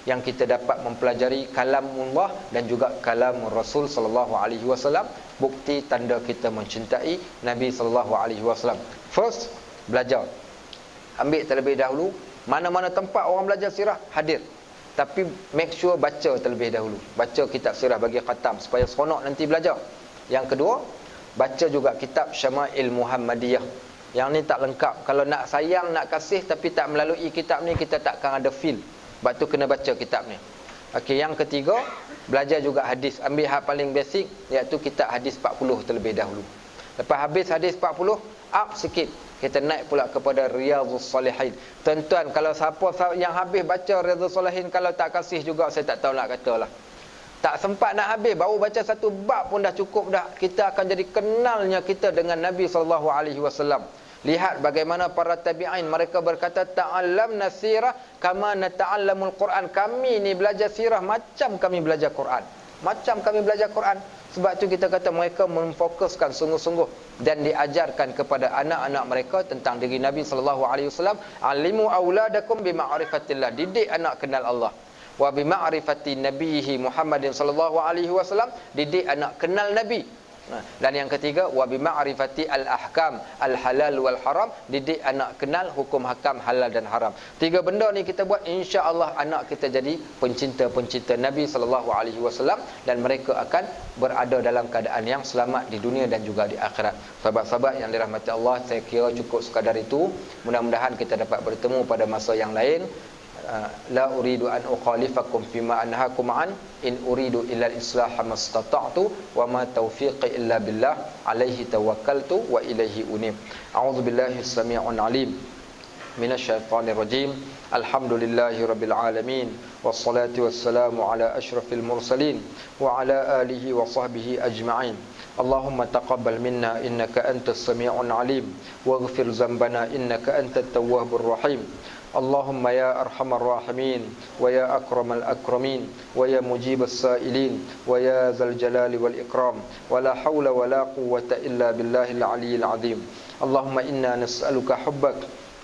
yang kita dapat mempelajari kalamullah dan juga kalam Rasul sallallahu alaihi wasallam, bukti tanda kita mencintai Nabi sallallahu alaihi wasallam. First, belajar. Ambil terlebih dahulu. Mana-mana tempat orang belajar sirah, hadir. Tapi make sure baca terlebih dahulu. Baca kitab sirah bagi khatam supaya seronok nanti belajar. Yang kedua, baca juga kitab Syama'il Muhammadiyah. Yang ni tak lengkap. Kalau nak sayang, nak kasih tapi tak melalui kitab ni, kita takkan ada feel. Sebab tu kena baca kitab ni. Okey, yang ketiga, belajar juga hadis. Ambil hak paling basic, iaitu kitab hadis 40 terlebih dahulu. Lepas habis hadis 40, up sikit, kita naik pula kepada Riyadhus Salihin. Tuan-tuan, kalau siapa yang habis baca Riyadhus Salihin, kalau tak kasih juga, saya tak tahu nak kata lah. Tak sempat nak habis, baru baca satu bab pun dah cukup dah. Kita akan jadi kenalnya kita dengan Nabi SAW. Lihat bagaimana para tabi'in, mereka berkata, ta'allamna sirah kama nata'allamul Quran. Kami ni belajar sirah macam kami belajar Quran. Macam kami belajar Quran. Sebab tu kita kata mereka memfokuskan sungguh-sungguh dan diajarkan kepada anak-anak mereka tentang diri Nabi SAW. Alimu auladakum bima'rifatillah. Didik anak kenal Allah. Wa bima'rifati nabihi Muhammadin SAW. Didik anak kenal Nabi. Dan yang ketiga, wa bima'rifati al-ahkam al-halal wal haram. Didik anak kenal hukum hakam halal dan haram. 3 benda ni kita buat, insya-Allah anak kita jadi pencinta-pencinta Nabi SAW, dan mereka akan berada dalam keadaan yang selamat di dunia dan juga di akhirat. Sahabat-sahabat yang dirahmati Allah, saya kira cukup sekadar itu. Mudah-mudahan kita dapat bertemu pada masa yang lain. La uridu an ukhalifakum fima anhaakum an in uridu illa al-islah mastata'tu wa ma taufiqi illa billah alaihi tawakkaltu wa ilaihi unib. A'udzu billahi as-sami'un 'alim minasyaitonir rajim. Alhamdulillahi rabbil alamin wassalatu wassalamu ala asyrafil mursalin wa ala alihi wa sahbihi ajma'in. Allahumma taqabbal minna innaka antas sami'un 'alim waghfir dhanbana innaka antat tawwabur rahim. اللهم يا أرحم الراحمين ويا أكرم الأكرمين ويا مجيب السائلين ويا ذا الجلال والإكرام ولا حول ولا قوة إلا بالله العلي العظيم. اللهم إنا نسألك حبك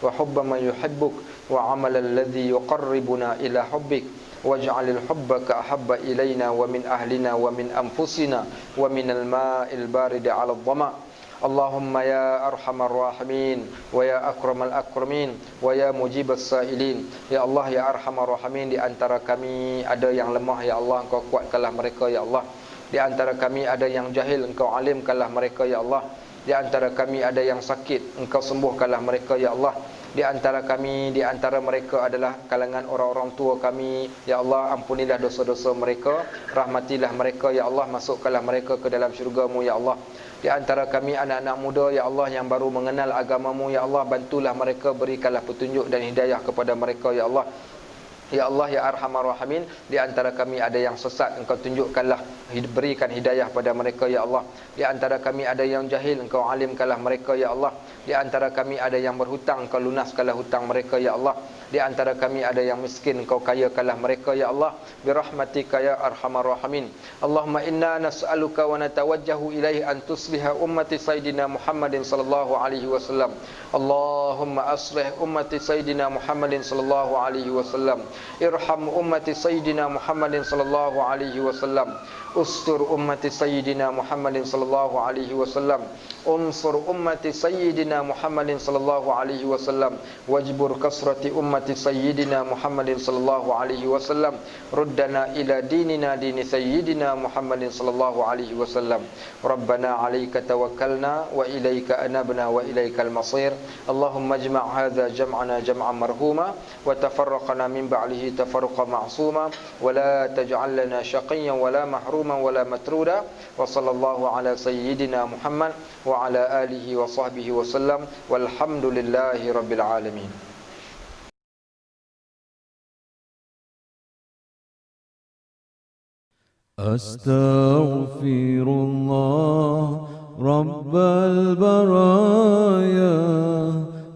وحب من يحبك وعمل الذي يقربنا إلى حبك واجعل الحب كأحب إلينا ومن أهلنا ومن أنفسنا ومن الماء البارد على الظمأ. Allahumma ya arhamar rahimin wa ya akramal akramin wa ya mujibas sailin. Ya Allah, ya arhamar rahimin, di antara kami ada yang lemah, ya Allah, Engkau kuatkanlah mereka, ya Allah. Di antara kami ada yang jahil, Engkau alimkanlah mereka, ya Allah. Di antara kami ada yang sakit, Engkau sembuhkanlah mereka, ya Allah. Di antara kami, di antara mereka adalah kalangan orang-orang tua kami, ya Allah, ampunilah dosa-dosa mereka, rahmatilah mereka, ya Allah, masukkanlah mereka ke dalam syurga-Mu, ya Allah. Di antara kami anak-anak muda, ya Allah, yang baru mengenal agama-Mu, ya Allah, bantulah mereka, berikanlah petunjuk dan hidayah kepada mereka, ya Allah. Ya Allah, ya arhamar rahimin, di antara kami ada yang sesat, Engkau tunjukkanlah, berikan hidayah pada mereka, ya Allah. Di antara kami ada yang jahil, Engkau alimkanlah mereka, ya Allah. Di antara kami ada yang berhutang, Engkau lunaskanlah hutang mereka, ya Allah. Di antara kami ada yang miskin, Engkau kayakanlah mereka, ya Allah. Birahmatika ya arhamar rahimin. Allahumma inna nas'aluka wa natawajjahu ilaihi an tusliha ummati sayyidina Muhammadin sallallahu alaihi wasallam. Allahumma aslih ummati sayyidina Muhammadin sallallahu alaihi wasallam. Irham ummati sayyidina Muhammadin sallallahu alaihi wasallam. Ustur ummati sayyidina Muhammadin sallallahu alaihi wasallam. Unsur ummati sayyidina Muhammadin sallallahu alaihi wasallam. Wajbur kasrati ummati sayyidina Muhammadin sallallahu alaihi wasallam. Ruddana ila dinina dini sayyidina Muhammadin sallallahu alaihi wasallam. Rabbana 'alaika tawakkalna wa ilaika anabna wa ilaikal masir. Allahumma ijma' hadza jam'ana jam'an marhuma wa tafarraqna min ba'dihi tafarruqan ma'suma wa la taj'al lana shaqiyyan wa la mahruman wa la matruda. Wa sallallahu ala sayyidina Muhammad wa ala alihi wa sahbihi wa sallam walhamdulillahi rabbil alamin. Astaghfirullah Rabbal baraya,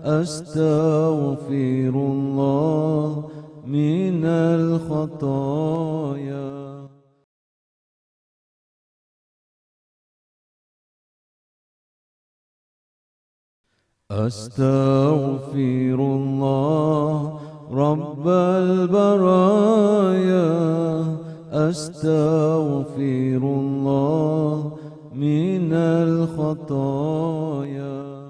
astaghfirullah minal khataya. Astaghfirullah Rabbal baraya, astaghfirullah minal khataya.